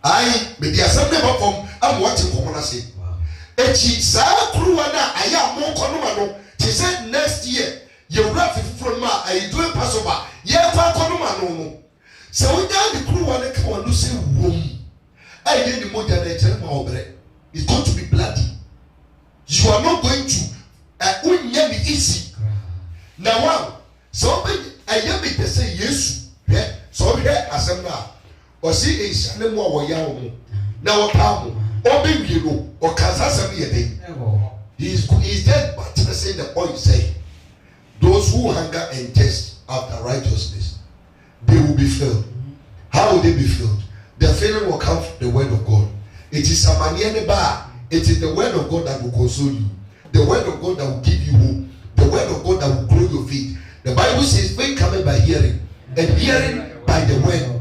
I me the assembly from am watching common say echi sa kuru wana aya mo konoma no te say next year you rap from ma I do Passover ye kwa konoma no so we down the crew one come on say wom I did the moja na chere ma obre it's going to be bloody you are not going to unya be easy now one so I am be say Yesu so here asem na o si e ne mo wo ya wo na wo pa mo o be wie no o kasa asem ye dey he is dead but say the point say those who hunger and thirst after righteousness they will be filled. How will they be filled? The filling will come from the word of God. It is Samaniane Ba. It is the word of God that will console you. The word of God that will give you hope. The word of God that will grow your faith. The Bible says faith coming by hearing, and hearing by the word,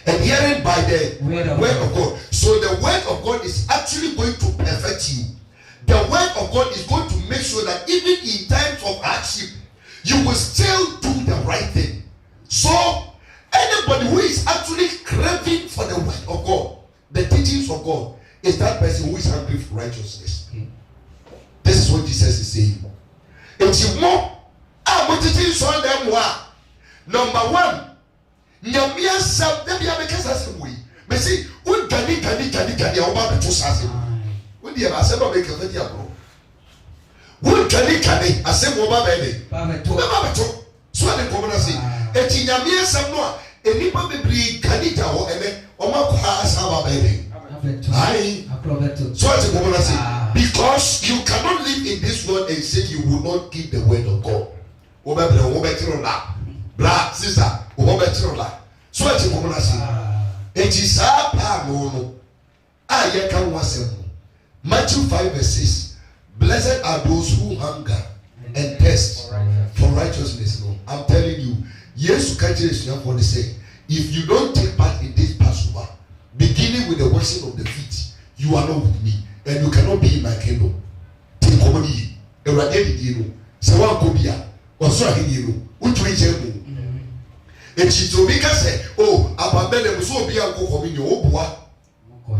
and hearing by the word of God. So the word of God is actually going to perfect you. The word of God is going to make sure that even in times of hardship, you will still do the right thing. So anybody who is actually craving for the word of God, the teachings of God, is that person who is hungry for righteousness. This is what Jesus is saying. It's more. I'm teaching on them. Number one, Nyamia sab them ya because as we. Me see, we kani oba beto sase. We dey aseba make a dia bro. We kani aseba oba be beto. So the common say, eti Nyamia sab no enipa bebri kani ta ho eme oma kwa asaba be. Aye. So the common say, because you cannot live in this world and say you will not keep the word of God. Oba betiro la. Bra sister, oba betiro la. So the common say, eti sa pa no aye kan wasem. Matthew 5:6. Blessed are those who hunger and thirst for righteousness. No, I'm telling you, yes, for the sake. If you don't take part in this Passover, beginning with the washing of the feet, you are not with me, and you cannot be in my kingdom. Take comedy, a radically, you know, Sawan Kobia, or Swahili, which we tell you. And she told me, oh, Ababel was so be a go for me, oh, boy.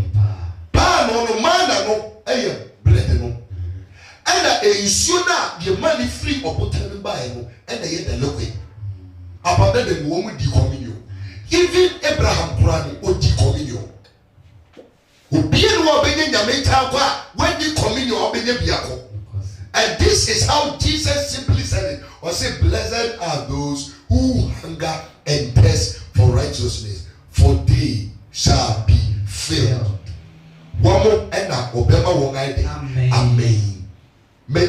Pa no man, no, eh, bled no. And a sooner the money free or put them by no, and they get the look. Ababel the woman decommunion. Even Abraham Kurani or decommunion. Who be in Wabin Yameta when the communion or Benebiako. And this is how Jesus simply said it. Or say, blessed are those who hunger and thirst for righteousness, for they shall be filled. One more and Obama won't Amen. Me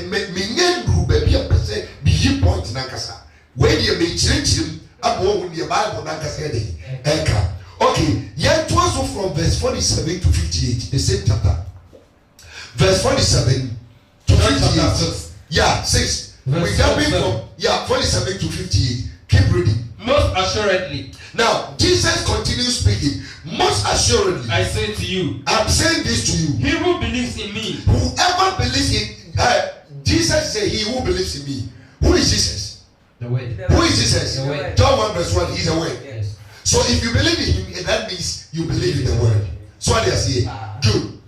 baby a person be he point nakasa. When you may change him, up when the Bible nakasa eka. Okay, yet also from verse 47 to 58, the same chapter. Verse 47 to 58. Yeah, 6. We're jumping from 47 to 58. Keep reading. Most assuredly. Now, Jesus continues speaking. Most assuredly. I say to you. I'm saying this to you. He who believes in me. Whoever believes in Jesus said he who believes in me. Who is Jesus? The way. Who is Jesus? The way. John 1:1. He's the way. Yes. So if you believe in him, that means you believe in the word. So what they say, good.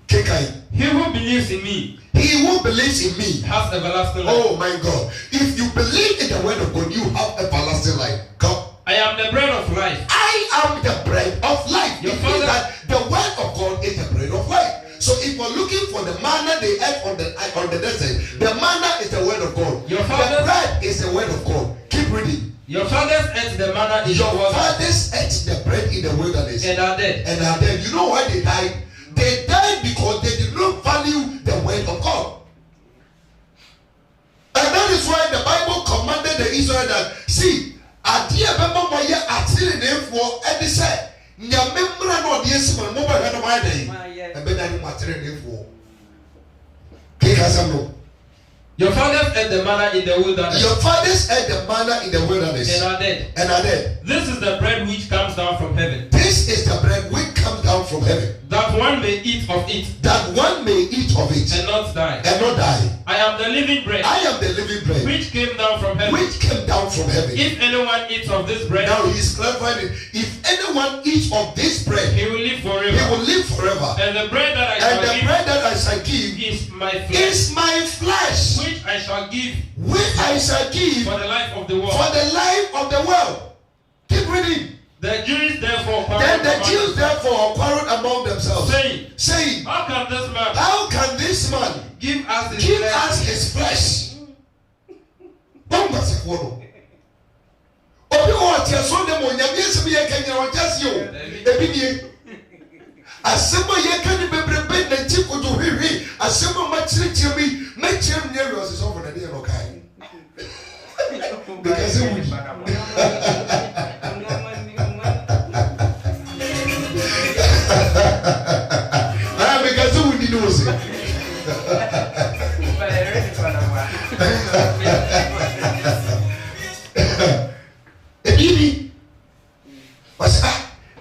He who believes in me. He who believes in me has everlasting life. Oh my God. If you believe in the word of God, you have everlasting life. Come. I am the bread of life. I am the bread of life. Your it father... means that the word of God is the bread of life. So if you're looking for the manna they ate on the desert, the manna is the word of God. Your father's... The bread is the word of God. Keep reading. Your fathers ate the manna in the wilderness. Your fathers ate the bread in the wilderness. And are dead. And are dead. You know why they died? They died because they did not value the word of God. And that is why the Bible commanded the Israel that, see, adia bema moye atiri nefo edi say nyame mra no de esima mo ba no ma dey e be na ni atiri nefo ke kasam. Your fathers ate the manna in the wilderness. Your fathers ate the manna in the wilderness. And are dead. And are dead. This is the bread which comes down from heaven. This is the bread which comes down from heaven. That one may eat of it. That one may eat of it. And not die. And not die. I am the living bread. I am the living bread. Which came down from heaven. Which came down from heaven. If anyone eats of this bread. Now he is clarifying it. If anyone eats of this bread. He will live forever. He will live forever. And the bread that I shall give. Is my flesh. Is my flesh. Which I shall give. Which I shall give. For the life of the world. For the life of the world. Keep reading. The Jews therefore quarreled among themselves, saying, How can this man give us his flesh?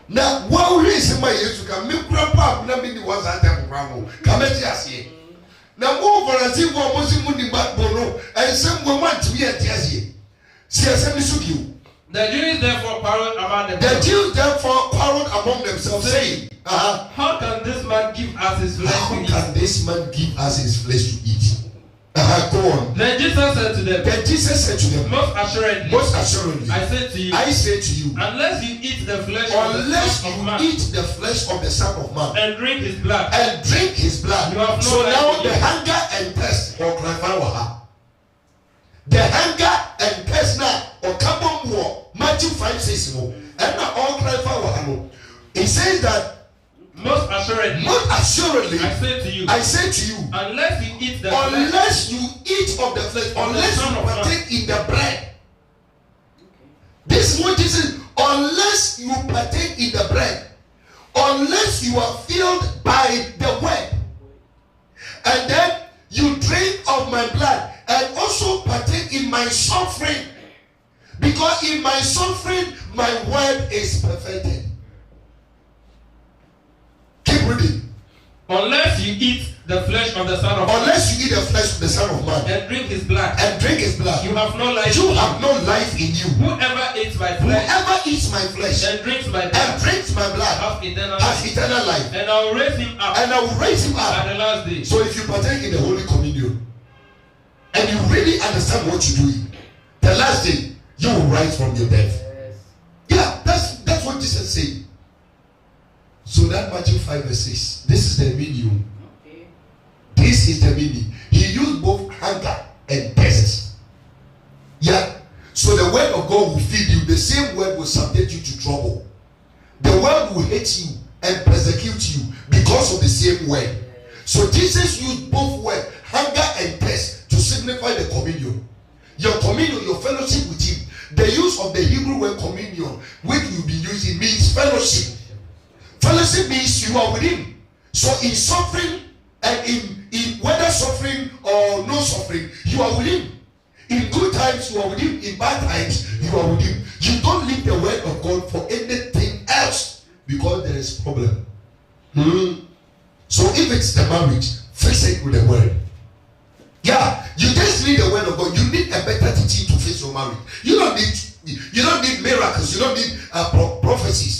Now, what reason my years can make grandpa Namini was at them Ramo? Kametiasi. Now, over as if one was in Mundi Bono, and some will want to be at Tiasi. See, the Jews therefore quarreled among themselves, saying, How can this man give us his flesh to eat? How can this man give us his flesh to eat? Go on. Then Jesus said to them, Most assuredly, I say to you, unless you eat the flesh of the Son of Man, and drink his blood, you have no so life. Now the hunger and thirst or the hunger and thirst now or come war Matthew 5:6 and now all cry for it says that most assuredly I say to you unless you eat of the flesh, unless you partake in the bread. This is what Jesus says. Unless you partake in the bread, unless you are filled by the word, and then you drink of my blood and also partake in my suffering, because in my suffering my word is perfected. Keep reading. Unless you eat the flesh of the Son of Man. Unless you eat the flesh of the Son of Man. And drink his blood. You have no life. In you. Whoever eats my flesh. And drinks my blood. Has eternal life. And I will raise him up. At the last day. So if you partake in the Holy Communion and you really understand what you're doing, the last day you will rise from your death. Yeah, that's what Jesus said. So that Matthew 5:6. This is the meaning. This is the meaning. He used both hunger and thirst. Yeah. So the word of God will feed you. The same word will subject you to trouble. The word will hate you and persecute you because of the same word. So Jesus used both words, hunger and thirst, to signify the communion. Your communion, your fellowship with him. The use of the Hebrew word communion, which we'll be using, means fellowship. Fellowship means you are with him. So in suffering and in whether suffering or no suffering, you are with him. In good times, you are with him. In bad times, you are with him. You don't leave the word of God for anything else because there is problem. So if it's the marriage, fix it with the word. Yeah, you just need the word of God. You need a better teaching to fix your marriage. You don't need miracles. You don't need prophecies.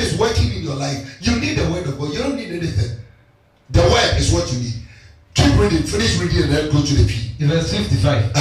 is working in your life, you need the word of God. You don't need anything. The word is what you need. Keep reading, finish reading, and then go to the P. Verse 55.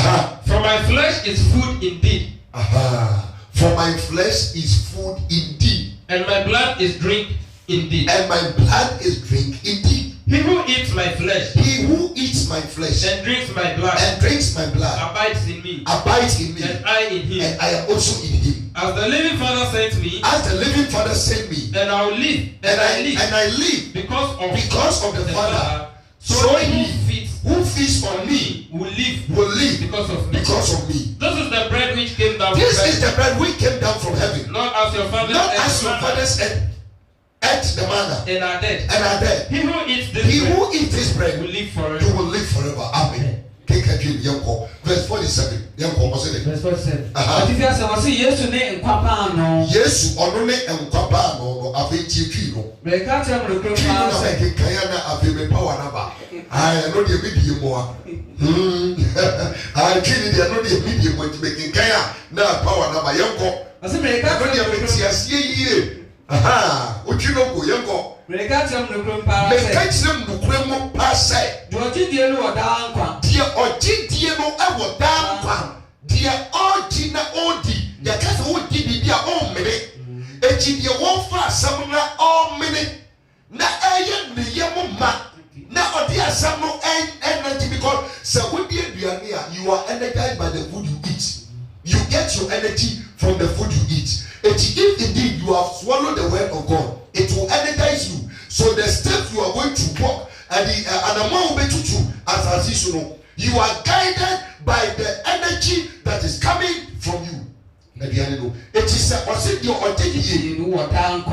For my flesh is food indeed. For my flesh is food indeed. And my blood is drink indeed. And my blood is drink indeed. He who eats my flesh. He who eats my flesh. And drinks my blood. And drinks my blood. Abides in me. Abides in me. And I in him. And I am also in him. As the living Father sent me. As the living Father sent me. And I will live. And I live. Because of the Father. So he who feeds on me will live because of me. This is the bread which came down from heaven. Not as your fathers ate the manna and are dead. He who eats this bread will live forever. You will live forever. Amen. Verse 47. Verse 47. Yesu ono ne enkwapa no afi tie no. Meka tell me the na make kan na afi me power na ba. Ai no de bidie mo a. Ai kini de no de bidie mo make kan na power na ba yenko. Ase meka no de meti asie yie. Ochino go yenko. Meka tell me the pa. Meka tell me the mo pa sai. Do odidie no oda nkwa. Die odidie no e woda nkwa. Die odi na odi. Ya kasa odi bibia o mene. Echi die won fa asam na o mene. Na eye ne yemo ma. Na odi asam no energy because so wodi aduane a you are energized by the food you eat. You get your energy from the food you eat. If indeed you have swallowed the word of God, it will energize you. So the steps you are going to walk and the amount as you are guided by the energy that is coming from you. It is a procedure or taking you down.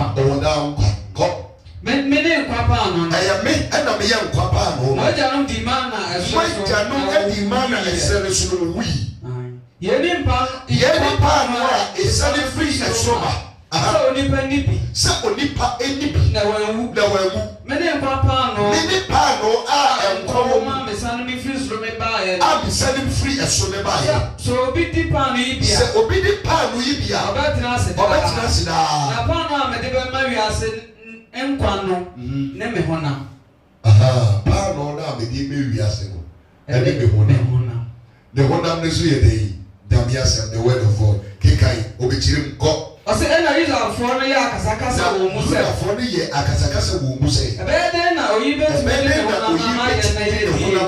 Mene kwapa no. And I'm young kwapa no. Moja no di mana eso we. Yeni pa no is free and sober. So onipa nibi. So onipa enibi. Na wanwu. Mene kwapa no. Mene pa no enko ma me sanu mi free so me ba ye. Am sanu free and so me ba ye. So obi di pa no ibia. So obi di pa no ibia. Obetina se da. Na pa no me de be ma wi ase enkwa no ne me honam. Pa no na me di me wi ase no. E me honam. The honam ne so ye dey. Damias the word of God. Kikai obichirim go. Ose ena Israel for no ya akasakasa wo mu se. For no ye akasakasa wo mu se. Ebe den na oyibe tmele no na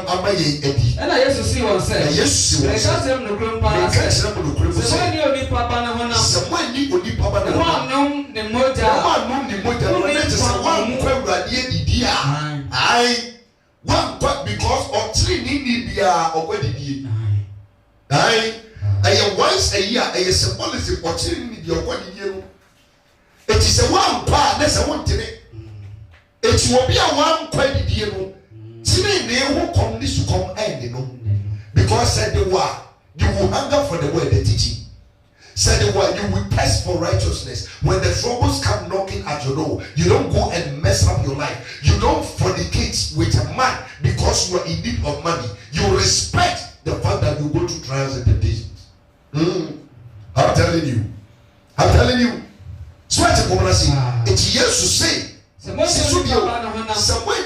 amaye edi. Ena Yesu si won se. Yesu si won se. Eka sem no krompa. Eka sem no krompa. Se ni oni papa na honam. Se ni oni papa na honam. Wannum ne moja. Wannum ne moja. No ne se wan kwa urade edi a. Ai. Wan kwa because of three ni bia ogwadidie. Ai. Once a year, a symbolism or chilling your body. It is a one part, that's a one today. It will be a one quite dear. Chilling they who come this to come and you know. Because said the word, you will hunger for the word, the teaching. Said the word, you will test for righteousness. When the troubles come knocking at your door, you don't go and mess up your life. You don't fornicate with a man because you are in need of money. You respect the fact that you go to trials and temptations. I'm telling you. Swear to God, it's yes to say. Somewhere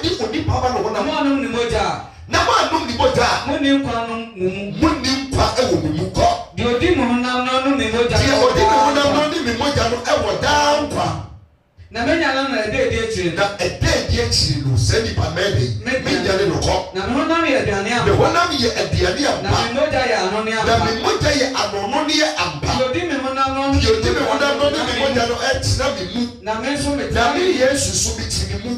did only Papa no one among the moja. Nama no ni moja. Munim kwa ewo muko. The odimu no ni moja. The odimu no ni moja no ewo down kwa. Na menya na ede chiri. Na ede chiri no se ni pa mede. Menya ne no ko. Na no na ye aduane am. The honam ye aduane am. Na me moja ya anono am. Na me moja ye anono ne ampa. The odimu honam no. The odimu honam no ni moja no etina me mu. Na me so me. Na me Yesu so me tini mu.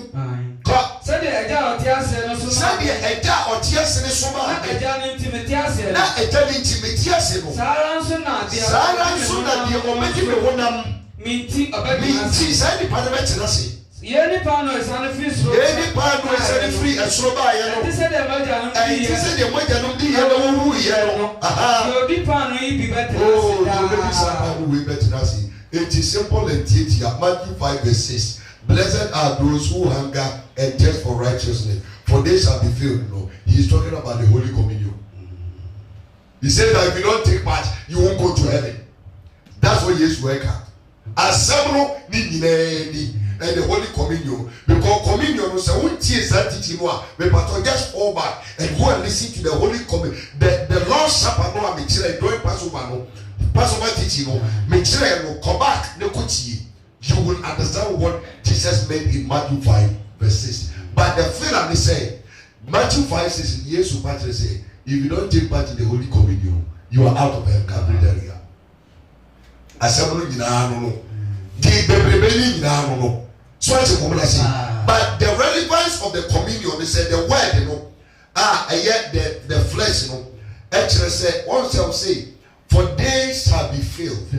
Ko. Said the eja otiase no so. Said the eja otiase ne so ma. Na eja ni intimate ase. Na eja ni intimate ase no. Sara nso na dia. Sara nso na dia o meji me honam. Minti obedi. Minti sai ni pa na betina se. Ye ni pa no esane free so. Ye ni pa no esane free esoro ba ye no. Ti se de moja no bi. Ti se de moja no bi ye no wu ye no. Aha. Yo di pa no ibi betina se. Oh, you be sapa wu betina se. It is simple and easy. Matthew 5:6. Blessed are those who hunger and thirst for righteousness, for they shall be filled. No, he is talking about the Holy Communion. He said that if you don't take part, you won't go to heaven. That's what Jesus work at. Assemble ni and the Holy Communion. Because communion was a one tear teaching one, but just fall back and go and listen to the Holy Communion. The Lord's Supper no make sure don't Passover teaching no make sure no come back no kuchi. You will understand what Jesus meant in Matthew 5 verse 6. But the film is saying Matthew 5 says yes, you might say if you don't take part in the Holy Communion, you are out of the cafeteria. Assemble no. So but the relevance of the communion is the word, you know, yet the flesh, you know, actually say, one shall say, for they shall be filled.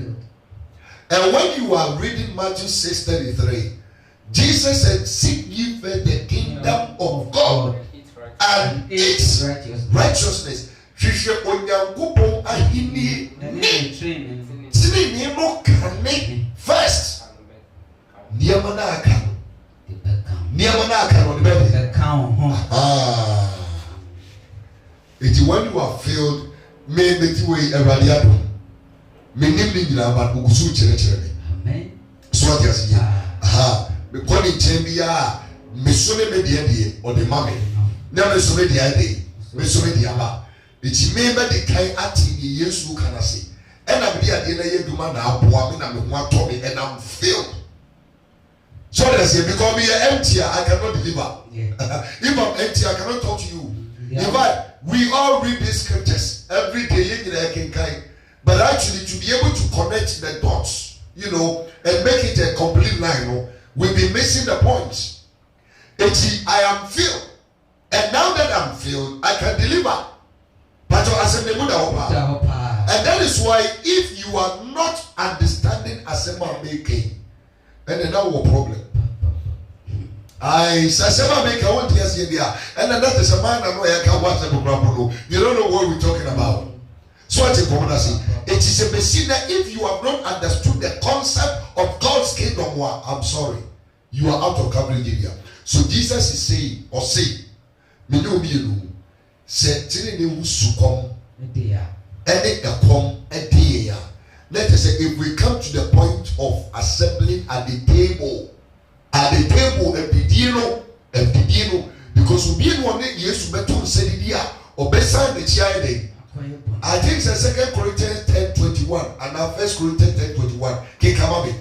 And when you are reading Matthew 6:33, Jesus said, seek ye first the kingdom of God and its righteousness. First, Niamana on the it's when you are filled, may make you a radiator. Meaning, but Ugusu Cherry. So, yes, because in Chambia, Missone Media or the Mammy, never so many idea, Missone Diaba. It's member the kind acting years who can I say. And I'm here at the end of the man now, I'm one Tommy, and I'm filled. So that's it, because me empty, I cannot deliver. If I'm empty, I cannot talk to you. In fact, we all read these scriptures every day, but actually to be able to connect the dots, you know, and make it a complete line, we'll be missing the points. I am filled, and now that I'm filled, I can deliver. But and that is why if you are not understanding Asema making, then that will problem. Asema making, I want to hear there, and that is a man I know I can watch the program. You don't know what we're talking about. So what it is a machine that if you have not understood the concept of God's kingdom, I'm sorry, you are out of coverage area. So Jesus is saying, or say, me no be you. Say, tell me who succumb. Let us say, if we come to the point of assembling at the table, and the dino, because we be one yes, but to say the or beside the child. I think it's 2 Corinthians 10:21 and now 1 Corinthians 10:21. Kikamabi.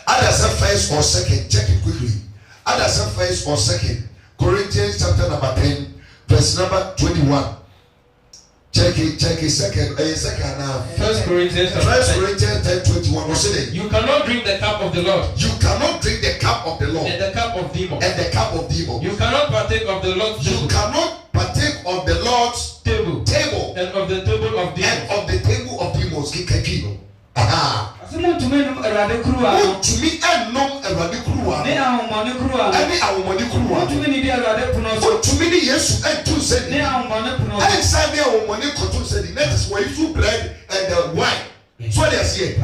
Either say first or second, check it quickly. Either say first or second. Corinthians chapter number 10, verse number 21. Check it second now. 1 Corinthians 10:21. What's it? You cannot drink the cup of the Lord. You cannot drink the cup of the Lord. And the cup of demons. And the cup of demons. You cannot partake of the Lord's table. You cannot partake of the Lord's table. And of the table of demons. And of the table of demons. Kikakino. Aha. To me, To me, and no Radicrua. Any Awmani Crua. To me, yes, and two said, and Samuel Awmani Cotton said, that is why you bread and the wine. So they say,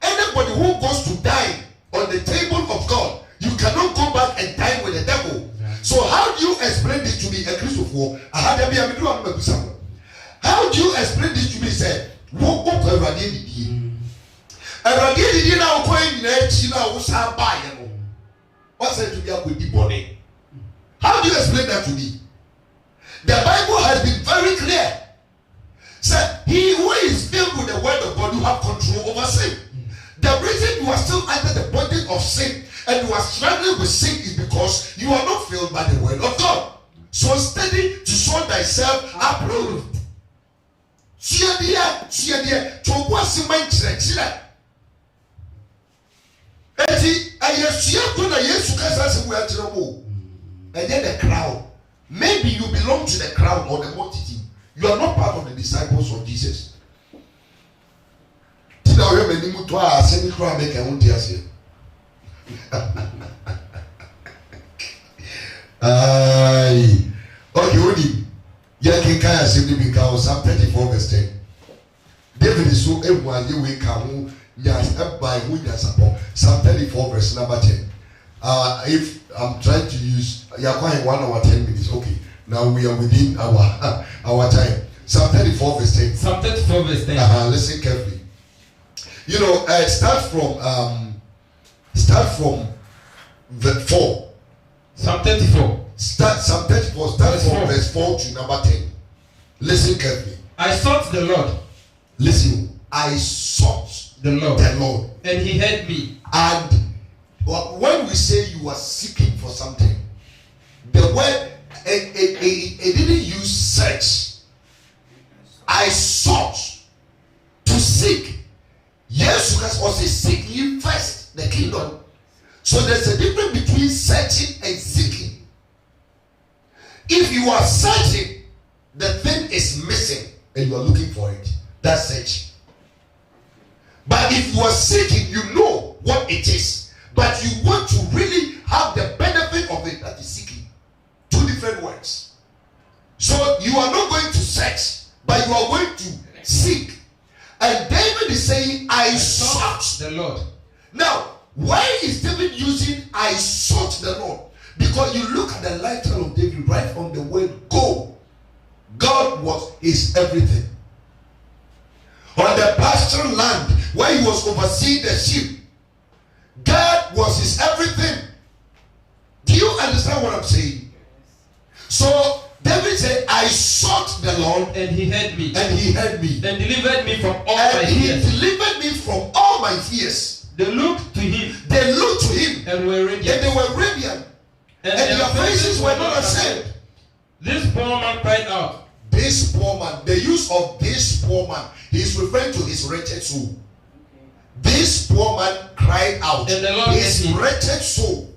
anybody who goes to die on the table of God, you cannot go back and dine with the devil. So how do you explain this to me, a Christ of war? How do you explain this to me, say, what now going what's it to be up with the body? How do you explain that to me? The Bible has been very clear. Said he who is filled with the word of God, you have control over sin. The reason you are still under the bondage of sin and you are struggling with sin is because you are not filled by the word of God. So study to show thyself approved. To what's in and then the crowd. Maybe you belong to the crowd or the multitude. You are not part of the disciples of Jesus. Okay, Psalm 34 verse 10. David is so everyone you will come. Yes, by Psalm 34 verse number 10. If I'm trying to use, you're quite 1 hour 10 minutes. Okay, now we are within our time. Psalm 34 verse 10. Psalm 34 verse 10. Listen carefully. Start from the 4. Psalm 34. Start Psalm 34. Start from verse 4 to number 10. Listen carefully. I sought the Lord. Listen. I sought the Lord. And he heard me. And when we say you are seeking for something, the word it didn't use search. I sought to seek. Yes, you guys also seek ye first the kingdom. So there's a difference between searching and seeking. If you are searching, the thing is missing and you are looking for it. That's search. But if you are seeking, you know what it is. But you want to really have the benefit of it that is seeking. Two different words. So you are not going to search, but you are going to seek. And David is saying, I sought the Lord. Now, why is David using I sought the Lord? Because you look at the lifestyle of David right from the word go. God was his everything. On the pasture land where he was overseeing the sheep, God was his everything. Do you understand what I'm saying? So David said, I sought the Lord, and he heard me. And he heard me. And delivered me from all my fears. He delivered me from all my fears. They looked to him. They looked to him. And were radiant. And they were radiant. And their faces were not ashamed. This poor man cried out. This poor man, the use of this poor man, he is referring to his wretched soul. This poor man cried out. And the Lord his wretched soul.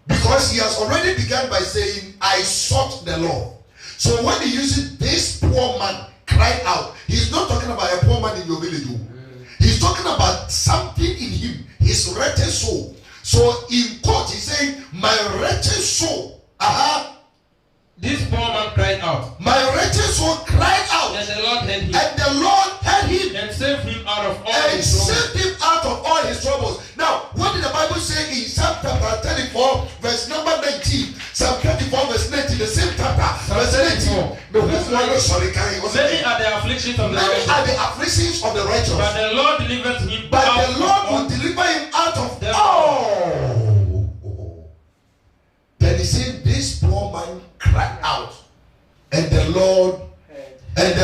Because he has already begun by saying, I sought the Lord. So when he uses this poor man cried out, he's not talking about a poor man in your village. He's talking about something in him, his wretched soul. So in quote, he's saying, my wretched soul. This poor man cried out. My wretched soul cried out. And the Lord heard him. And the Lord heard him. And saved him out of all his troubles. Saved him out of all his troubles. Now, what did the Bible say in Psalm chapter 34, verse number 19? Psalm 34, verse 19, the same chapter, verse 19. Many are the afflictions of the righteous. Many are the afflictions of the righteous. But the Lord delivers him But the Lord will deliver him out of them all. Then he said, this poor man cried out, and the Lord heard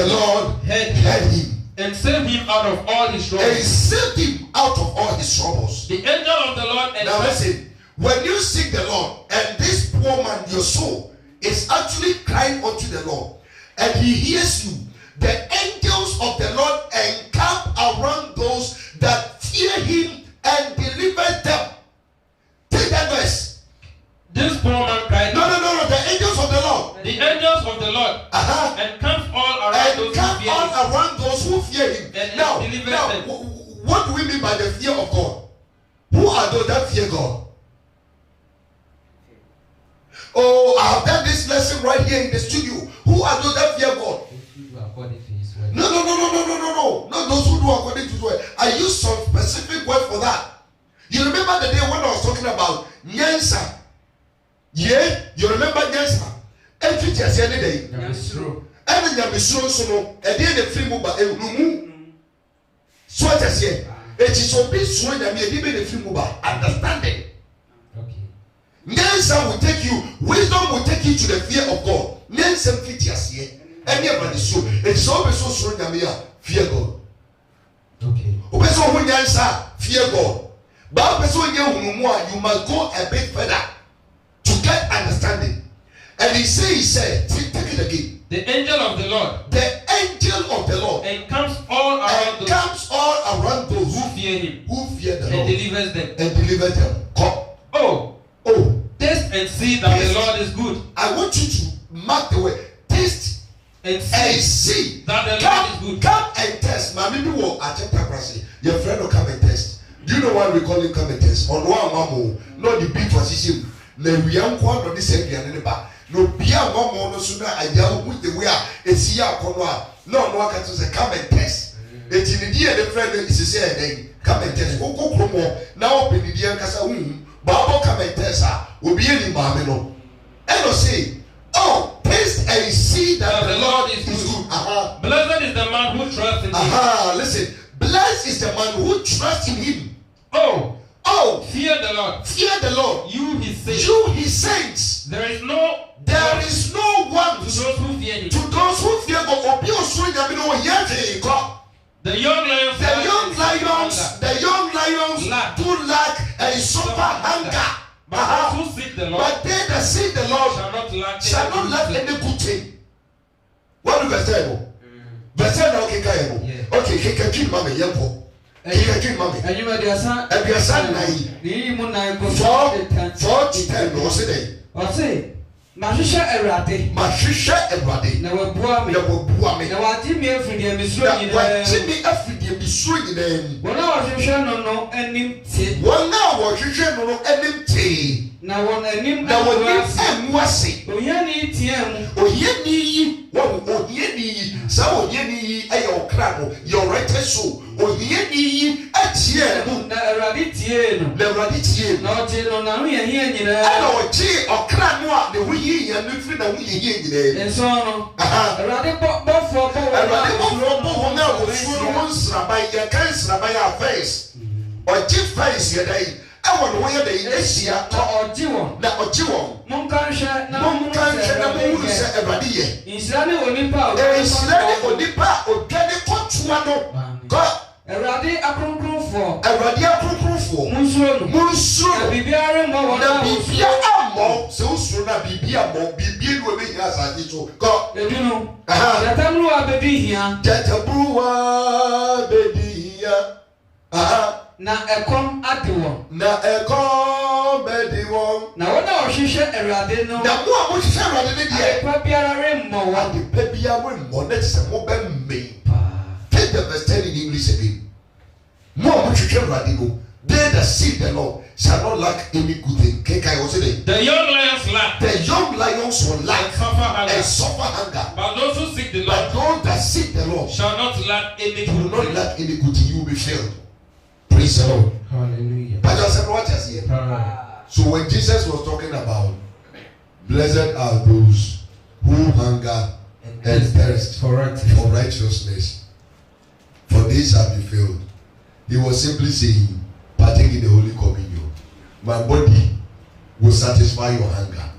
him. And saved him out of all his troubles. And he saved him out of all his troubles. The angel of the Lord. Now listen, when you seek the Lord, and this poor man, your soul, is actually crying unto the Lord, and he hears you, the angels of the Lord encamp around those that fear him and deliver them. Take that verse. This poor man cried. No. The angels of the Lord. The angels of the Lord. Encamp all around those who fear him. And now, what do we mean by the fear of God? Who are those that fear God? Oh, I have done this lesson right here in the studio. Who are those that fear God? No. Not those who do according to his word. I use some specific word for that. You remember the day when I was talking about Nyansa? Yeah? You remember Nyansa? Every just any day. And the Yamisro Sono, and then the free mobile, so I just say, it is so big, so that may be the free mobile. Understanding. Nyansa will take you, wisdom will take you to the fear of God. Nyansa fit yes here. Anybody so it's always so strong that fear God. Okay. Obeso who Nyansa fear God. But person you must go a bit further to get understanding. And he said, take it again. The angel of the Lord. The angel of the Lord encamps all around those who fear him. Who fear the Lord. And delivers them. Oh. Taste and see that the Lord is good. I want you to mark the word. Taste and see that the Lord is good. Come and test. Mami do what? Your friend will come and test. Do you know why we call him come and test? On one mamo, not the big position. Le we am kwa no this every ba. No bia mamo no so na aya with the way it's here kono no aka to say come and test. Eti ni die the friend is say then come and test. Go kromo na open the die kasa Bible come and test obi eni maame no. And no say, oh, taste and see that the Lord is good. Blessed is the man who trusts in him. Listen. Blessed is the man who Lord. Fear the Lord. You his saints. You his saints. There is no one to those who fear him. To those who fear God. The young lions do lack a suffer hunger. But those who seek the Lord, but they that seek the Lord shall not lack any good thing. What do verse 10? Verse 10 now okay. Okay, kika mama yempo. Kika mama. Anyuma diasa. Abiasa nai. Ni mu nai go 4 to 10 no say dey. Ose mahwehwe Awurade. Na wabua me. Na wagye me afiri emisuro nyina. Wagye me afiri emisuro nyina. Wona wahwehwe no anim tie. Na won anim amuase. Oyani tie mu. Oyani sa oyani aye okra no your right so oyani atie mu na Awurade tie no. Na Awurade tie na oje no na no ye hia nyina. Ana oje okra no a ne huyi ya no firi na huyi hia nyina. Enso no. Awurade bofo bo na wo furu mo nsraban ya kan nsraban ya face. Oje face ya dai. Awo no ye dai esia to oje won. Na oje won. Monkanhwe na mu se Awurade ye. Insirani onipa odwane kotua no. Awurade akronkronfo. Munsuro no. Na bibiara mo wona mo se usuro na bibia mo bibia no be hia asante so. Ko edunu. Jatamruwa bedi hia. Na ekom adewo. Na wona ohwehwe Awurade no. Na mo a mo hwehwe Awurade ne de. Pa biara remmo wa. De pa biara remmo na se mo be me. Take the verse 10 in English again. Mo a mo hwehwe Awurade no. They that seek the Lord shall not lack any good thing. The young lions lack. The young lions will lack and suffer hunger. But those who seek the Lord, but those that seek the Lord shall not lack any good will not lack any good thing. You will be filled. Praise the Lord. Hallelujah. But just what you see. So when Jesus was talking about blessed are those who hunger and thirst for righteousness, for they shall be filled. He was simply saying, partake in the Holy Communion. My body will satisfy your hunger,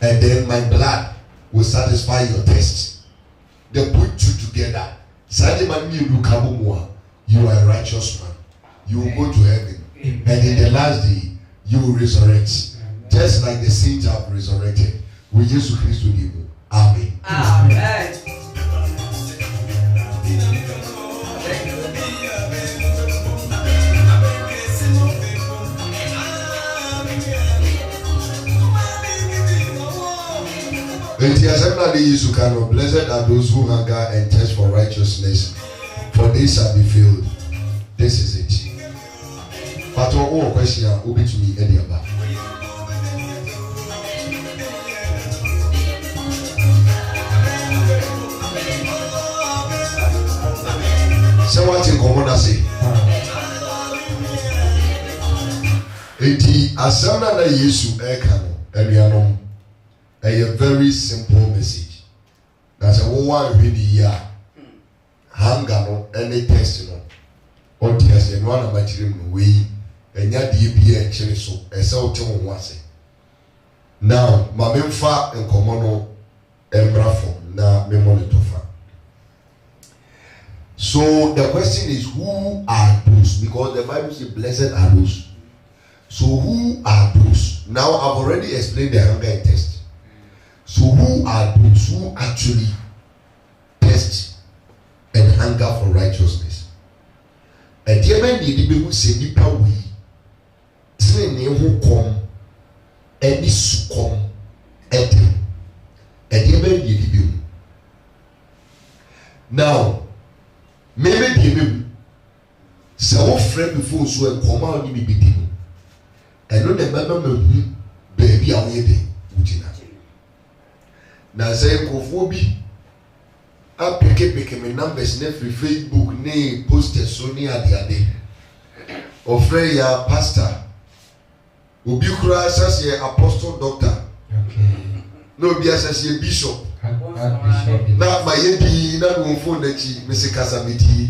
and then my blood will satisfy your thirst. They put two together. You are a righteous man. You will go to heaven. Amen. And in the last day, you will resurrect. Amen. Just like the saints have resurrected. With Jesus Christ to you. Amen. Amen. Blessed are those who hunger and thirst for righteousness, for they shall be filled. This is it. But all question will be to me any about. So what in common I say? Eti asana na Yesu eka no enuanom. A very simple message. That's a one really ya hunger no any test no. Or tears and one of my children way and ya DB and cherry so a salt to once. Now, my memfa and commono and brafo na memony to fa. So the question is, who are those? Because the Bible says, blessed are those. So who are those? Now I've already explained the hunger and test. So who are those who actually test and hunger for righteousness? And the man need to be say nipa we train who come any succumb and the man need to be now maybe the so friend before so and come out ni be and no the member baby away dey ujina na say nkofo bi apeke me numbers na free Facebook ne posters so ni ade ofre ya pastor obi kura asase apostle doctor no obi asase bishop na maye bi na no phone na chi mesi kasa meti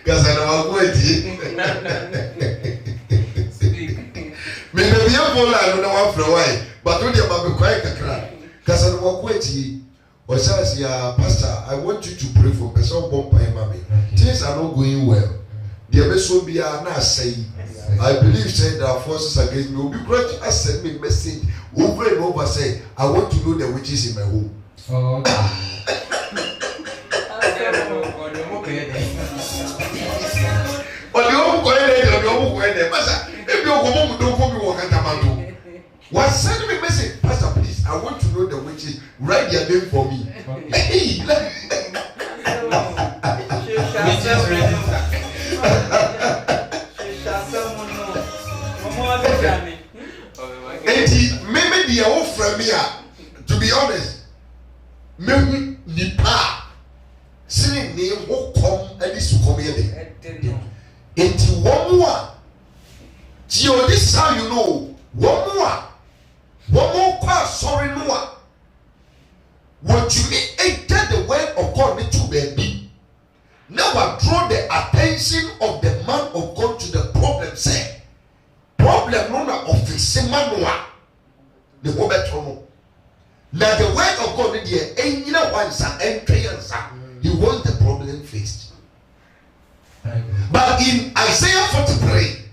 kasa na wako eti Baby, I'm all I don't know for a while, but don't you have a quiet cry? Because I walk with you. Or says, yeah, Pastor, I want you to pray for person Bompire Mammy. Things are not going well. The best will be now saying, I believe saying there are forces against me. Will be great. I send me a message over and over say, I want to know the witches in my home. Oh, okay. Was send me a message, Pastor, please. I want to know the witches. Write their name for me. Hey, maybe the old friend here, to be honest, maybe the pa sitting near who come and this will come here. Into one more. Gio, this is how you know. One more class, sorry, no. What you need the word of God need to be. Now I draw the attention of the man of God to the problem. Say, problem no na office manua. The word of now the word of God need here. Ain't you know once he wants the problem faced. But in Isaiah 43,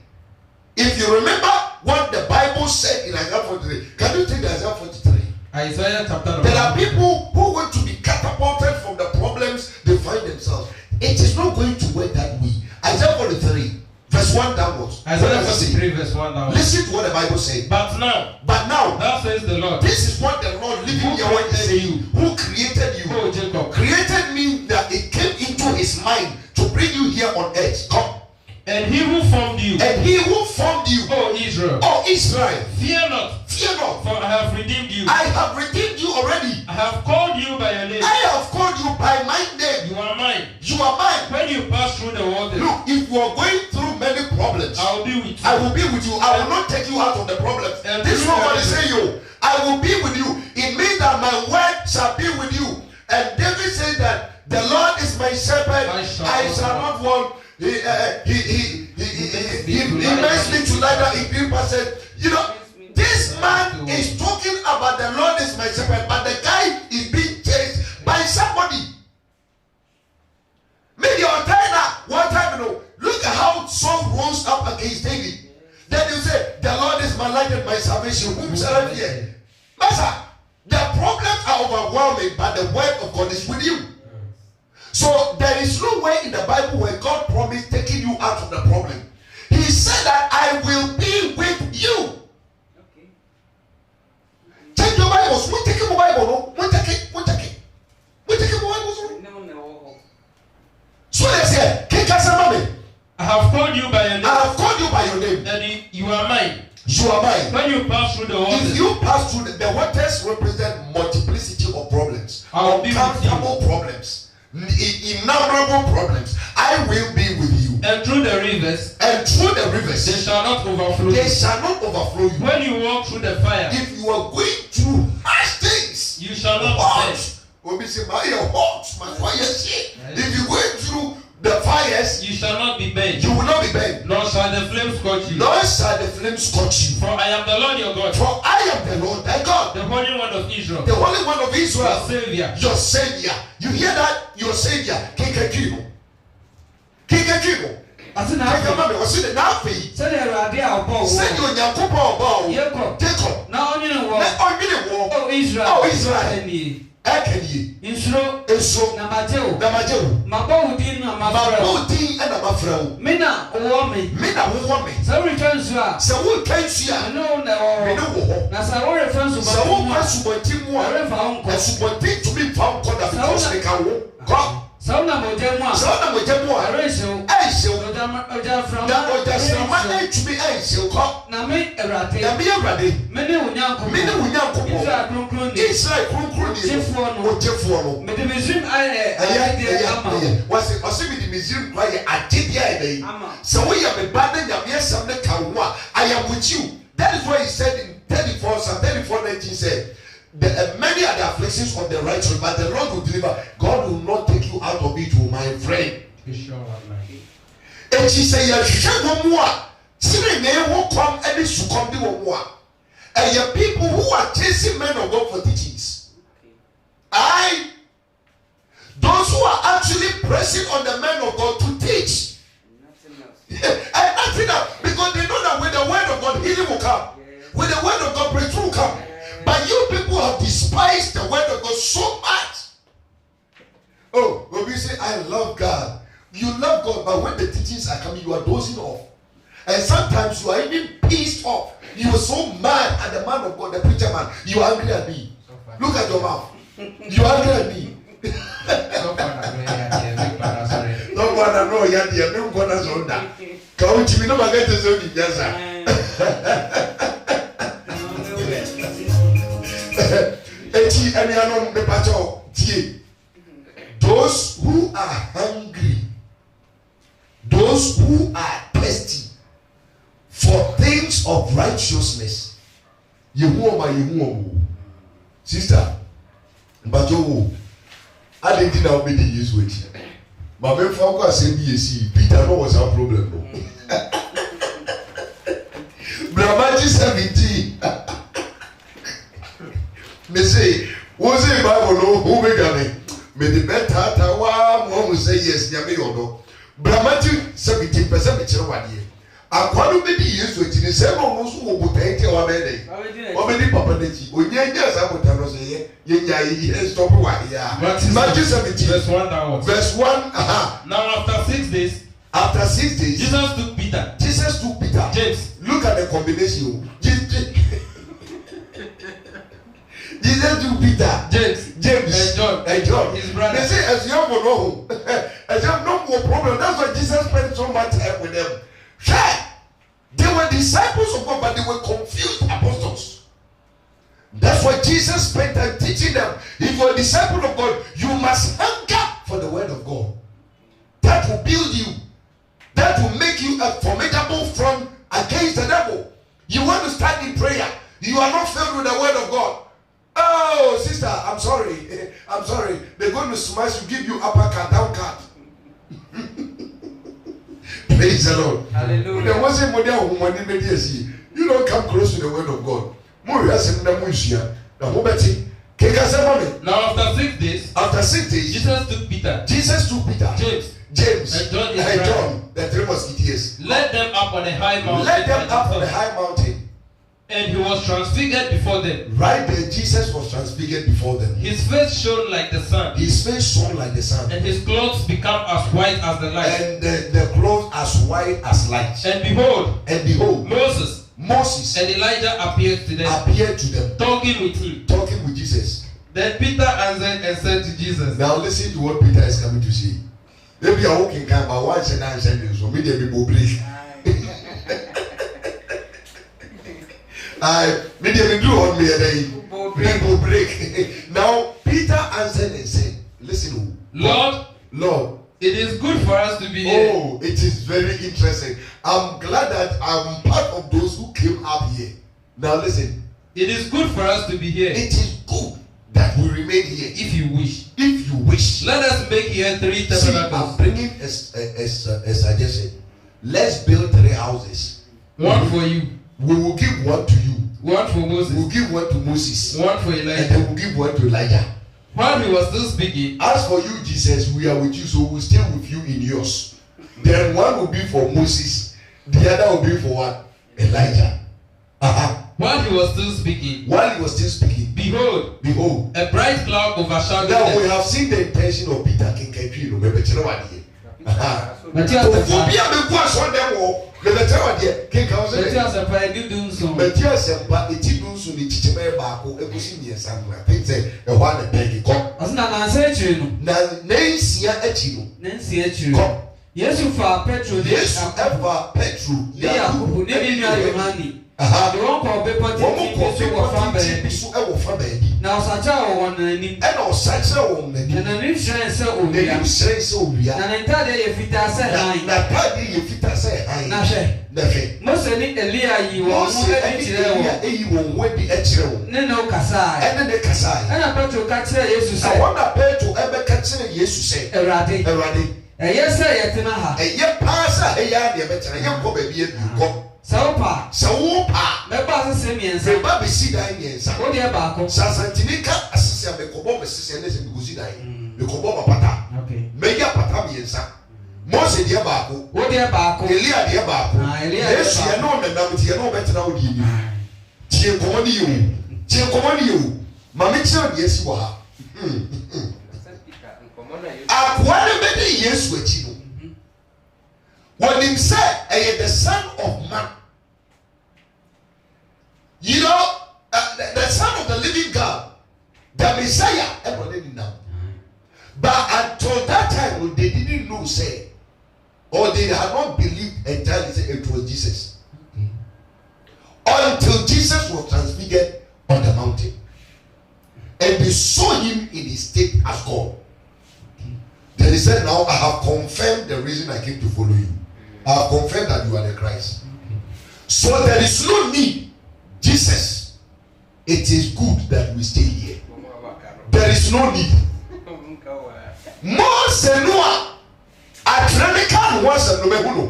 if you remember what the Bible said in Isaiah 43, can you take Isaiah 43? Isaiah chapter. There are people who want to be catapulted from the problems they find themselves. It is not going to work that way. Isaiah 43, verse 1 downwards. Isaiah 43, verse 1 downwards. Listen to what the Bible says. But now, that says the Lord. This is what the Lord living here when he say you. Who created you? Oh, Jacob. Created means that it came into his mind to bring you here on earth. Come. And he who formed you. Oh Israel. Oh Israel. Fear not. For I have redeemed you. I have redeemed you already. I have called you by your name. I have called you by my name. You are mine. You are mine. When you pass through the waters. Look, if you are going through many problems, I will be with you. I will be with you. I will not take you out of the problems. This is what is saying you. I will be with you. It means that my word shall be with you. And David said that the Lord is my shepherd. I shall not want. He makes me to lie down in green pastures. You know, this man is talking about the Lord is my shepherd, but the guy is being chased by somebody. Maybe on time, one time, you know, look at how Saul rose up against David. Then you say, the Lord is my light and my salvation. Whom shall I fear? Master, the problems are overwhelming, but the word of God is with you. So there is no way in the Bible where God promised taking you out of the problem. He said that I will be with you. Okay. Take your Bibles. We take your Bible. No? We take it. Your Bibles. No. So they say, I have called you by your name. And you are mine. You are mine. When you pass through the waters. If you pass through the waters represent multiplicity of problems. Uncountable problems. Innumerable problems. I will be with you. And through the rivers. They shall not overflow. You. When you walk through the fire. If you are going through harsh things. You shall not be burned. If you go through the fires, you shall not be burned. You will not be burned. Nor shall the flames scorch you. For I am the Lord your God. For I am the Lord thy God. The Holy One of Israel. Your Savior. You hear that? Your Savior. Kikakiro. Jacob. Oh Israel. Nso na majeu mabawudin na mafrao mina uwome sa retwa nsu a no na o na sa wo refa nsu ba refa onko to be found God because they can walk. Sauna mojemu a Aisho oja from na me Ewrade me ne unyanko Israel kronkron Jefo no me de Misrim ama was me de Misrim kwaye adebia dey so we are be bad na me asam ne kanwa I am with you. That is why he said in 34:19 said many are the afflictions of the righteous, but the Lord will deliver. God will not take you out of it, my friend. And she said, Sire me who come and succumb to war. And your people who are chasing men of God for teachings. Those who are actually pressing on the men of God to teach. And nothing else. Because they know that with the word of God, healing will come. With the word of God, breakthrough will come. But you people have despised the word of God so much. Oh, when we say, I love God. You love God, but when the teachings are coming, you are dozing off. And sometimes you are even pissed off. You are so mad at the man of God, the preacher man. You are angry at me. Look at your mouth. You are angry at me. No one I know yet. No one has on that. Count me no get to say yes. Eti any anon me pacho tie. Those who are hungry, those who are thirsty for things of righteousness. Sister, but you I didn't know me use with you. My main focus is BSc. Peter, no was our problem. Brahmaji 17. Me say, was it Bible who began it? Me the better one who say yes, Yami Odo. Brahmaji 17% one year. I can't be used with it. Several who will take your day. How many papa did you? When yes, I would tell us here. Yes, stop right here. Matthew 17, verse 1 downwards. Verse 1. Now after 6 days, Jesus took Peter. James. Look at the combination. Jesus took Peter. James. And John. His brother. They say, as you have no, as you have no more problem. That's why Jesus spent so much time with them. They were disciples of God, but they were confused apostles. That's why Jesus spent time teaching them. If you're a disciple of God, you must hunger for the word of God. That will build you. That will make you a formidable front against the devil. You want to stand in prayer. You are not filled with the word of God. Oh, sister, I'm sorry. They're going to smash you, give you uppercut, downcut. Praise the Lord. Hallelujah. There wasn't model woman in you don't come close to the word of God. Now after 6 days, Jesus took Peter, James, and John, the 3 musketeers. Led them up on a high mountain. And he was transfigured before them. Right there, Jesus was transfigured before them. His face shone like the sun. And his clothes became as white as the light. And the clothes as white as light. And behold, Moses and Elijah appeared to them. Talking with Jesus. Then Peter answered and said to Jesus. Now listen to what Peter is coming to say. Maybe I walk in camp, but once and I said this, so maybe people break. Maybe do on me a day. People break. Now Peter answered and said, listen, Lord, it is good for us to be here. Oh, it is very interesting. I'm glad that I'm part of those who came up here. Now listen. It is good for us to be here. It is good that we remain here. If you wish. Let us make here 3 tabernacles. I'm bringing a suggestion. Let's build 3 houses. One for you. We will give one to you. One for Moses. We'll give one to Moses. One for Elijah. And then we'll give one to Elijah. While he was still speaking. As for you, Jesus, we are with you, so we'll stay with you in yours. Then one will be for Moses. The other will be for what? Elijah. While he was still speaking. Behold, a bright cloud overshadowed them. Now them. we have seen the intention of Peter King. Yesu fa Petro the one called Bepot now Sacha won an enemy and an insurance and an entire Fita said, Mostly Elia, you won't no Kasai and a Petro catcher. Yes, I want a Petro ever catching Jesus. Yes, sir, yet in a Saupa. Meba se miensa. Meba besi dan miensa. O de baako. Sasantinika asese amekobo mesese ne se miguzi dan. Mekobo mapata. Okay. Meya pata miensa. Mose de baako. O de baako. Elia de baako. Yesu ye no nam tie no betena wo di ni. Tie komoni yo. Tie komoni yo. Mame tie de esi wo ha. Akwale be de Yesu achi no. When him said, I am the Son of Man. You know, the Son of the Living God, the Messiah, everybody now. But until that time, they didn't know, say, or they had not believed entirely, say it was Jesus. Until Jesus was transfigured on the mountain. And they saw him in his state as God. Then he said, now I have confirmed the reason I came to follow you. I have confirmed that you are the Christ. So there is no need, Jesus. It is good that we stay here. There is no need. Mose Noah, Atremica was a Nomehuno.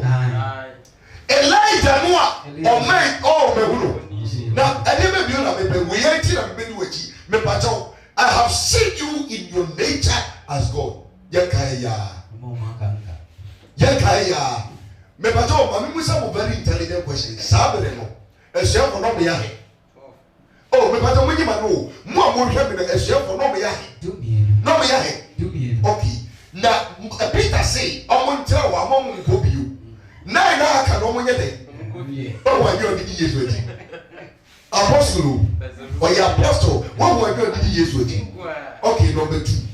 Elijah Noah, or man, oh Mehuno. Now, I never knew we ain't here. I have seen you in your nature as God. Yakaya. Yakaya. Me pato mami musa mo very intelligent question. Sabere no. Ehia ko no me yahe. Oh, me pato munyi ma no. Mu a mo hwe me na ehia ko no me yahe. No me yahe. Okay. Na Peter say, "Omo ntra wa mo mo ko biu." Na na aka no mo nye de. Oh, wa bi odidi Yesu ati. Apostle. Or your apostle. What wa bi odidi Yesu ati. Okay, number 2.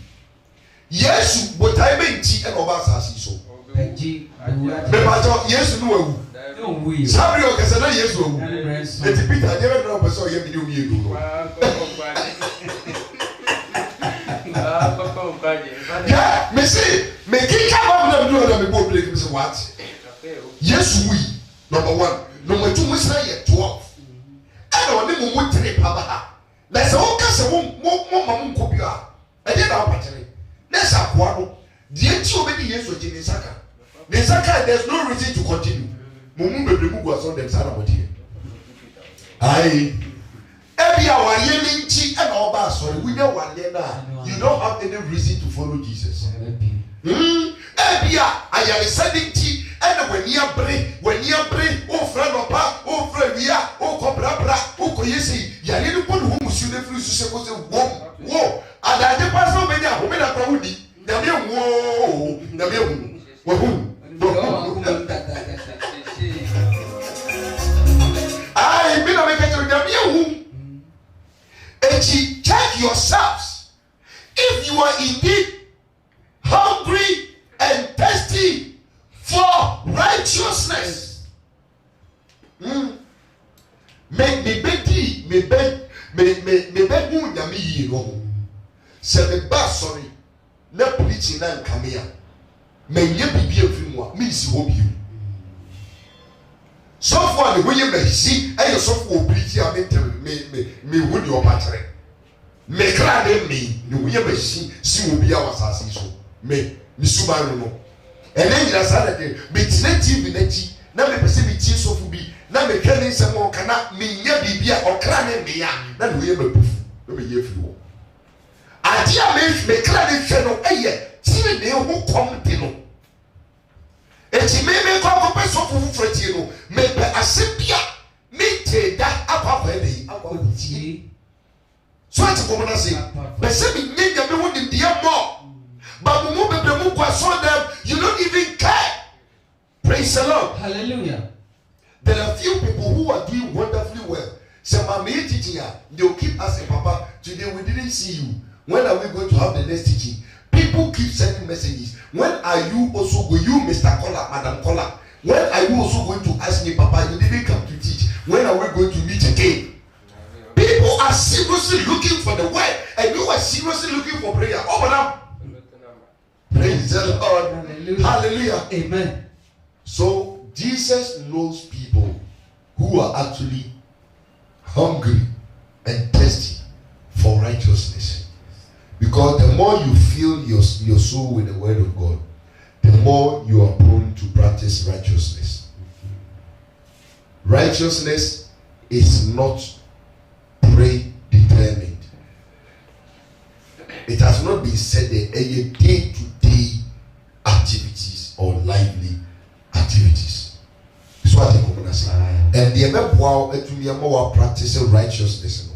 Yesu botai be nti e no ba asasi so. Mepato Yesu no awu. Sabri o kese na Yesu awu. Eti Peter dey no person o ye bi ni omi edo no. Yeah, me say me kika ba na do na me bo break me say what? Yesu wi number 1. Number 2 we say ye 12. And on dem mo 3 pa ba ha. Na se o kase mo ma mo nkobi a. E dey na patere. Na sa kwa no. Die ti obedi Yesu ati ni saka. There's no reason to continue. Mumu bebre mu gwa son dem sana modie. Ai. Every hour ye nti e na oba sorry. We know one day now. You don't have any reason to follow Jesus. Every hour I am sending ti and when you bring o friend opa, o friend wia, o ko bra, o ko yesi. Ya ni ko no mu su de free su se ko se wo. Ada de paso be dia, o me na kwa wudi. Na me wo, na me wo. Wo. I mean, I make it check yourselves. If you are indeed hungry and thirsty for righteousness, make me beg me yami ye no. Say me ba sorry. Na preaching na come here. Me ye bibi efiri mu a me si ho biu. So far the way you may see and so for preach a me would your battery. Me crade me the way you may see will be our assassin so me subaru no. And then you are Saturday, be TV neti, na me pese me tie so fu bi, na me kani se mo kana me nya bibia okrane me ya, na the way you may proof, no me ye fi wo. Adia me crade hwe no eye tiri ne ho kom de no. Eti me kwa peso fufu tie no me pe asepia me te da apa kwa dey akwa tie so ati ko na say be se me nyanya me woni dia mo ba mu bebre mu kwa so them you don't even care. Praise the Lord. Hallelujah. There are few people who are doing wonderfully well. Some are made teaching here. They'll keep asking, Papa, today we didn't see you. When are we going to have the next teaching? People keep sending messages. When are you also going, you Mr. Kola, Madam Kola, when are you also going to ask me, Papa, you didn't come to teach. When are we going to meet again? People are seriously looking for the word, and you are seriously looking for prayer. Open up. Praise the Lord. Hallelujah. Hallelujah. Amen. So Jesus knows people who are actually hungry and thirsty for righteousness. Because the more you fill your soul with the word of God, the more you are prone to practice righteousness. Righteousness is not predetermined. It has not been said that a day-to-day activities or lively activities. So I think I'm gonna say, and the wow, to me, I'm practicing righteousness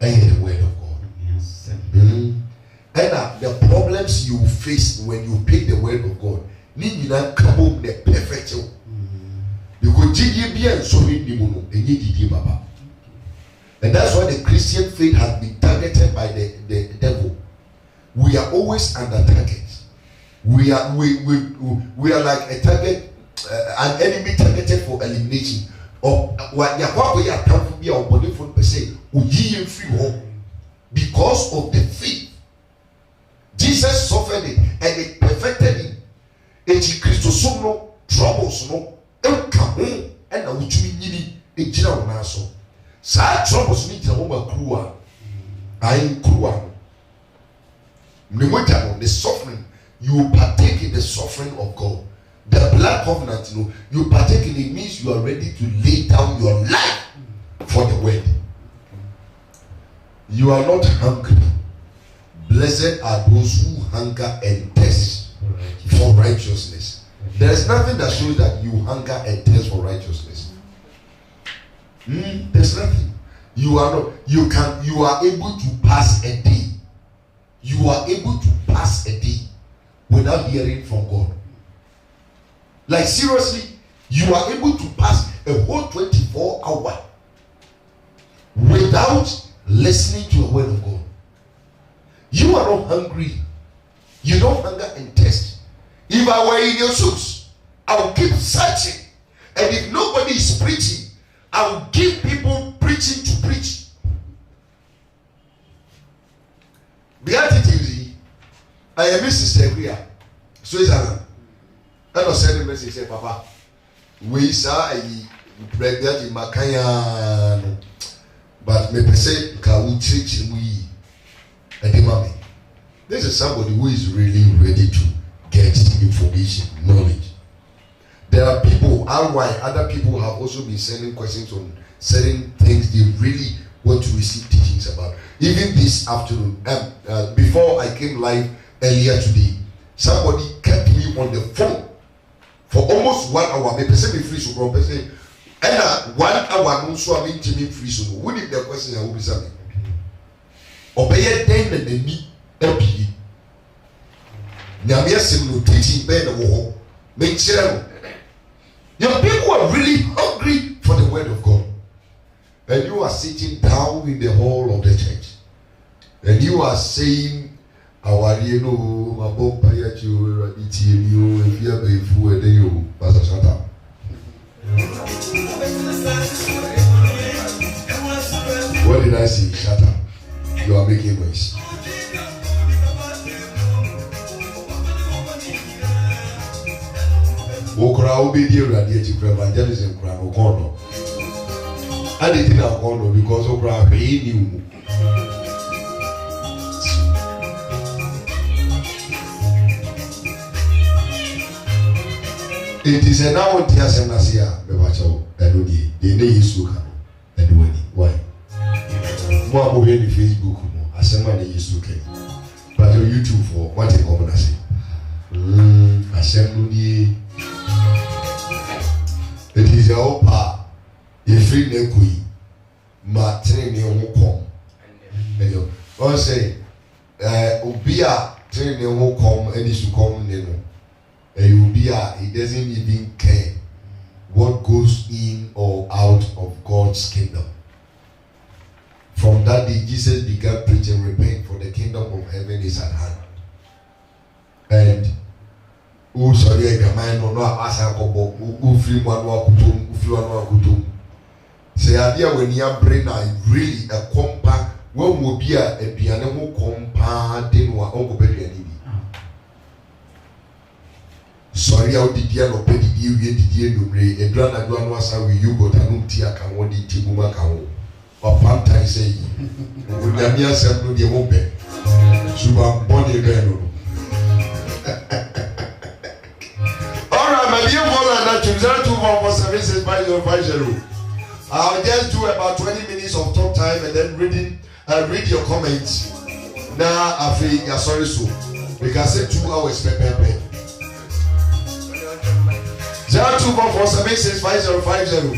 and the word of God. And the problems you face when you pick the word of God, need you not come home the perfect. Because GDB so many Baba. And that's why the Christian faith has been targeted by the devil. We are always under target. We are like a target, an enemy targeted for elimination. Or what we are trying to be our body for per se, because of the faith. Jesus suffered it and it perfected him. And Christos no troubles no. And I would mean a general naso. Sad troubles need a woman crew. I am crew. The suffering, you partake in the suffering of God. The blood covenant, you partake in it means you are ready to lay down your life for the word. You are not hungry. Blessed are those who hunger and thirst for righteousness. There is nothing that shows that you hunger and thirst for righteousness. There's nothing. You are not. You are able to pass a day. You are able to pass a day without hearing from God. Like seriously, you are able to pass a whole 24 hours without listening to a word of God. You are not hungry. You don't hunger and thirst. If I were in your shoes, I would keep searching. And if nobody is preaching, I would give people preaching to preach. Beatitude, I am Mrs. Sister Switzerland. I don't send a message, say, Papa, we saw a pregnant in Makaya, but me say, can we teach we a demon? This is somebody who is really ready to get information, knowledge. There are people, other people have also been sending questions on certain things they really want to receive teachings about. Even this afternoon, before I came live earlier today, somebody kept me on the phone for almost 1 hour. Maybe say me free so from person, and 1 hour no so I mean to me free so. Who did the question I will be saying? Obey then and the me LP. Now we are simply teaching by the war. Make sure your people are really hungry for the word of God. And you are sitting down in the hall of the church. And you are saying, our my bomb if you have a fool, then you, Pastor Shata. What did I say? Shut up. You are making noise. Okra obedi radiate evangelism kra no kono. I didn't know kono because okra pay new. It is a now tia senasia bebacho elodi de ne yesu ka no edwani why mo abo he ni Facebook mo asema ne yesu ke but on YouTube for what e come na say asema it is a opa if free nekui ma train ne ho kom ejo o say obi a train ne ho kom eni su kom ne no he doesn't even care what goes in or out of God's kingdom. From that day, Jesus began preaching, repent, for the kingdom of heaven is at hand. And who sorry, the man no asa kobo, who free one wakutum, who free one wakutum. Say idea when you bring a really a compact, when will be a piano compact, then what uncle baby. Sorry, I did the no petty you get the no ray, a drana do was how you got a new tea can one di tibuma cow. Or Panta say, with the mere sample the woman. Suba body beno. Alright, my dear mother, that you 02 for services by your 50. I'll just do about 20 minutes of talk time and then read your comments. Now I feel you're sorry so. We can say 2 hours per. 0244765050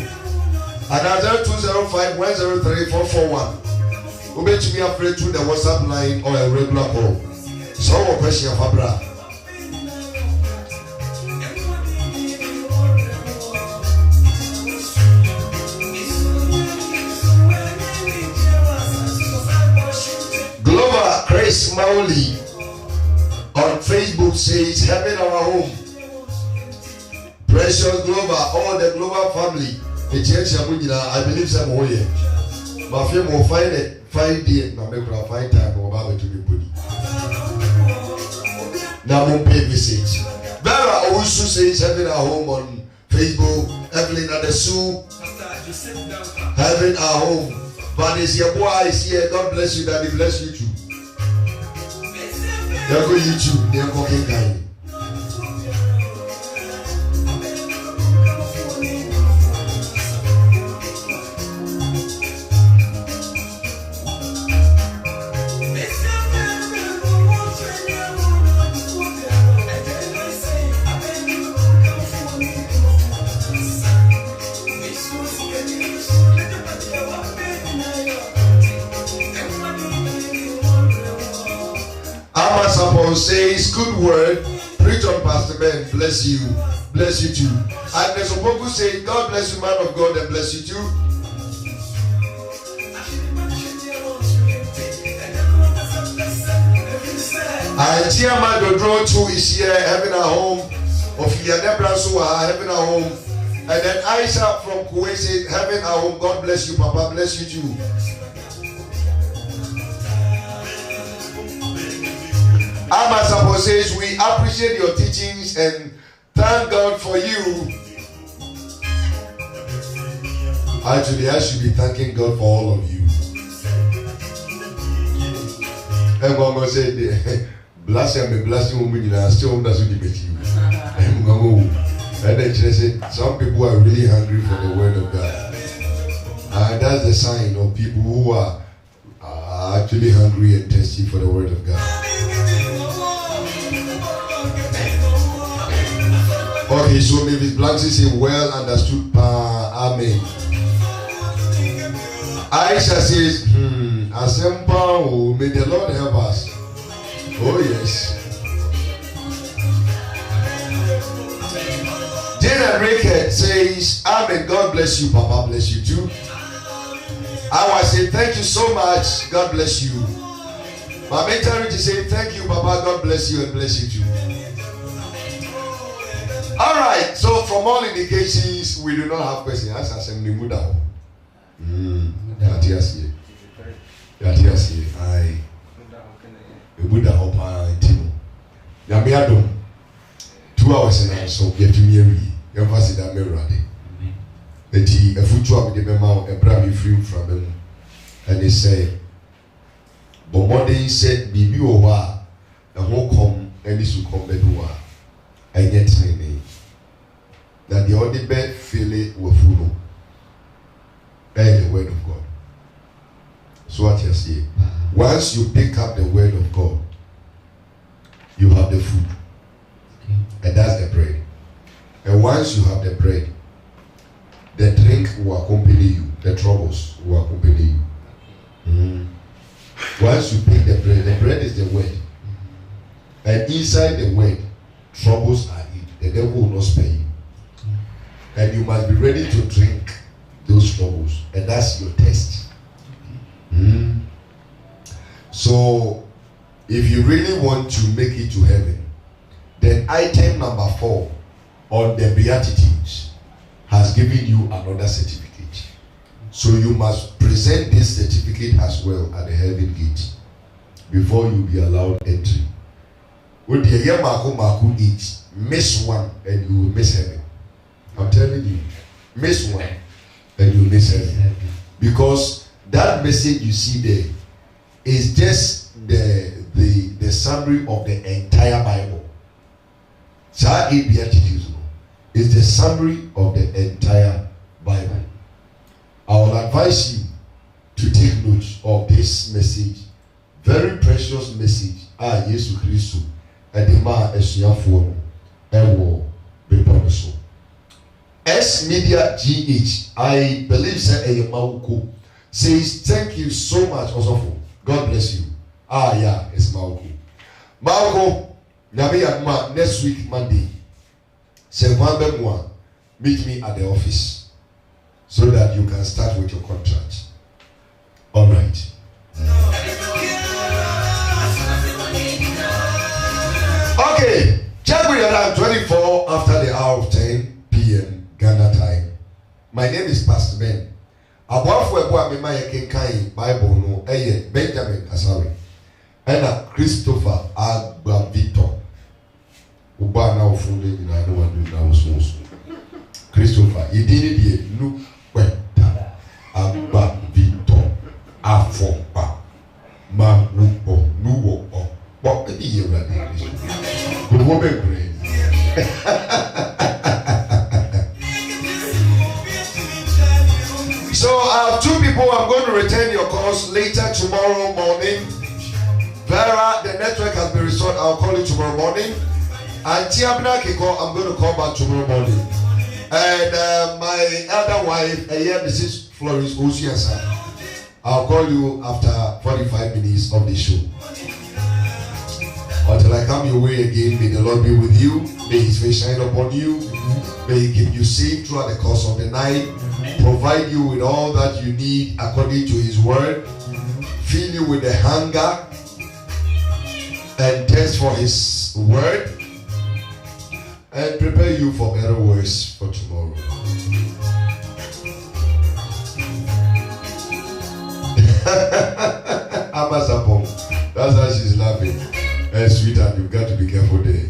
and 0205103441. We bet me afraid through the WhatsApp line or a regular call. So what question Fabra? Glover Chris Mauli on Facebook says, "Heaven our home." Precious Glover, all the Glover family, the church I believe some more here. My friend will find it. 5 days, now make a find time for Baba to be body. Now won't pay message. Vera also says having a home on Facebook. Evelyn at the Zoo, having a home. But is your boy is here? God bless you. Daddy bless you too. There go YouTube. There go King Guy. Says good word, preach on Pastor Ben, bless you too. And there's a Opoku saying, God bless you, man of God, and bless you too. And Tiama Dodro too is here, having a home. Ophelia Nebransua, having a home. And then Aisha from Kuwait says, having a home. God bless you, Papa, bless you too. Amasapo says, we appreciate your teachings and thank God for you. Actually, I should be thanking God for all of you. And one more said, bless you, woman, I still doesn't give it to you. And then she said, some people are really hungry for the word of God. And that's the sign of people who are actually hungry and thirsty for the word of God. Okay, so maybe Blancy say well understood. Amen. Aisha says, Asempa, may the Lord help us. Oh yes. Jane Rickett says, Amen. God bless you, Papa. Bless you too. I want to say thank you so much. God bless you. My mentor to say thank you, Papa. God bless you and bless you too. All right, so from all indications, we do not have questions. As I said, Nimuda. Yatiasi. I. Nimuda Hopa Timo. Yamiadum. 2 hours and a so get to me every. You have seen that mirror. A future with the memo, a brave free from them. And they say, Bomode said, Bibi Owa, the whole come, and this will come bedua. And yet, that the only bed fill it with food and the word of God. So what you see, once you pick up the word of God, you have the food, and that's the bread. And once you have the bread, the drink will accompany you, the troubles will accompany you. Once you pick the bread is the word, and inside the word, troubles are it. The devil will not spare you. And you must be ready to drink those troubles. And that's your test. So, if you really want to make it to heaven, then item number 4 on the Beatitudes has given you another certificate. So you must present this certificate as well at the heaven gate before you be allowed entry. With the year Marco each, miss one and you will miss heaven. I'm telling you, miss one and you will miss heaven. Because that message you see there is just the summary of the entire Bible. Child Beatitudes is the summary of the entire Bible. this message, very precious message. Jesus Christ, Edema Esiafono, Ewo, Beponoso. S Media GH, I believe say a Mauko, says thank you so much, Osofo. God bless you. Yeah, it's Mauko. Mauko, Nabi next week Monday. Say one meet me at the office so that you can start with your contract. All right. Okay, check with around 24 after the hour of 10 p.m. Ghana time. My name is Pastor Ben. Abwafo ebo amema yekenkan Bible no eye Benjamin Asare. Ena Christopher Agbavito. Uba na ofunde nyina no wadu na osunsu. Christopher, yedini die nu kweta. Agbavito afopa. Ma wupo nuwo o. What the year right now? Good woman, brain. So I have two people. I'm going to return your calls later tomorrow morning. Vera, the network has been restored. I'll call you tomorrow morning. And Tiabna Kiko, I'm going to call back tomorrow morning. And my other wife, Mrs. Flores Osiasa, I'll call you after 45 minutes of the show. Until I come your way again, may the Lord be with you. May His face shine upon you. May He keep you safe throughout the course of the night. Provide you with all that you need according to His word. Fill you with the hunger and thirst for His word. And prepare you for better words for tomorrow. Amasapong. That's how she's laughing. Hey, sweetheart, you've got to be careful there.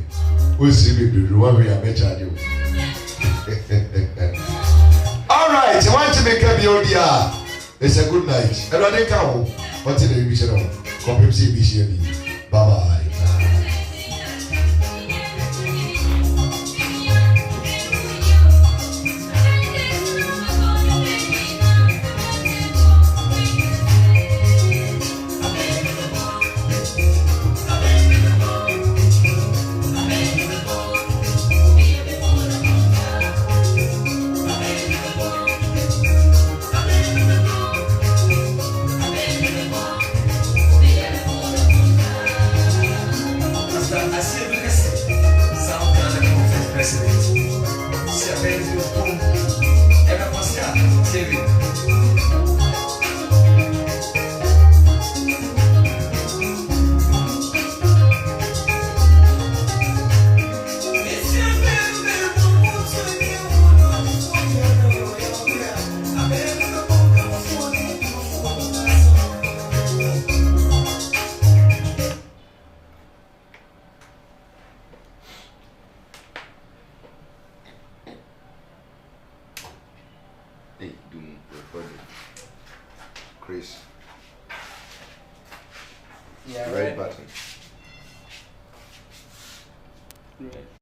We'll see me, the one we are mentioning you. All right, you want to make a BODR? It's a good night. Everybody come home. What's in the vision of? Come see. Bye bye. Chris. Yeah, Red button. Right.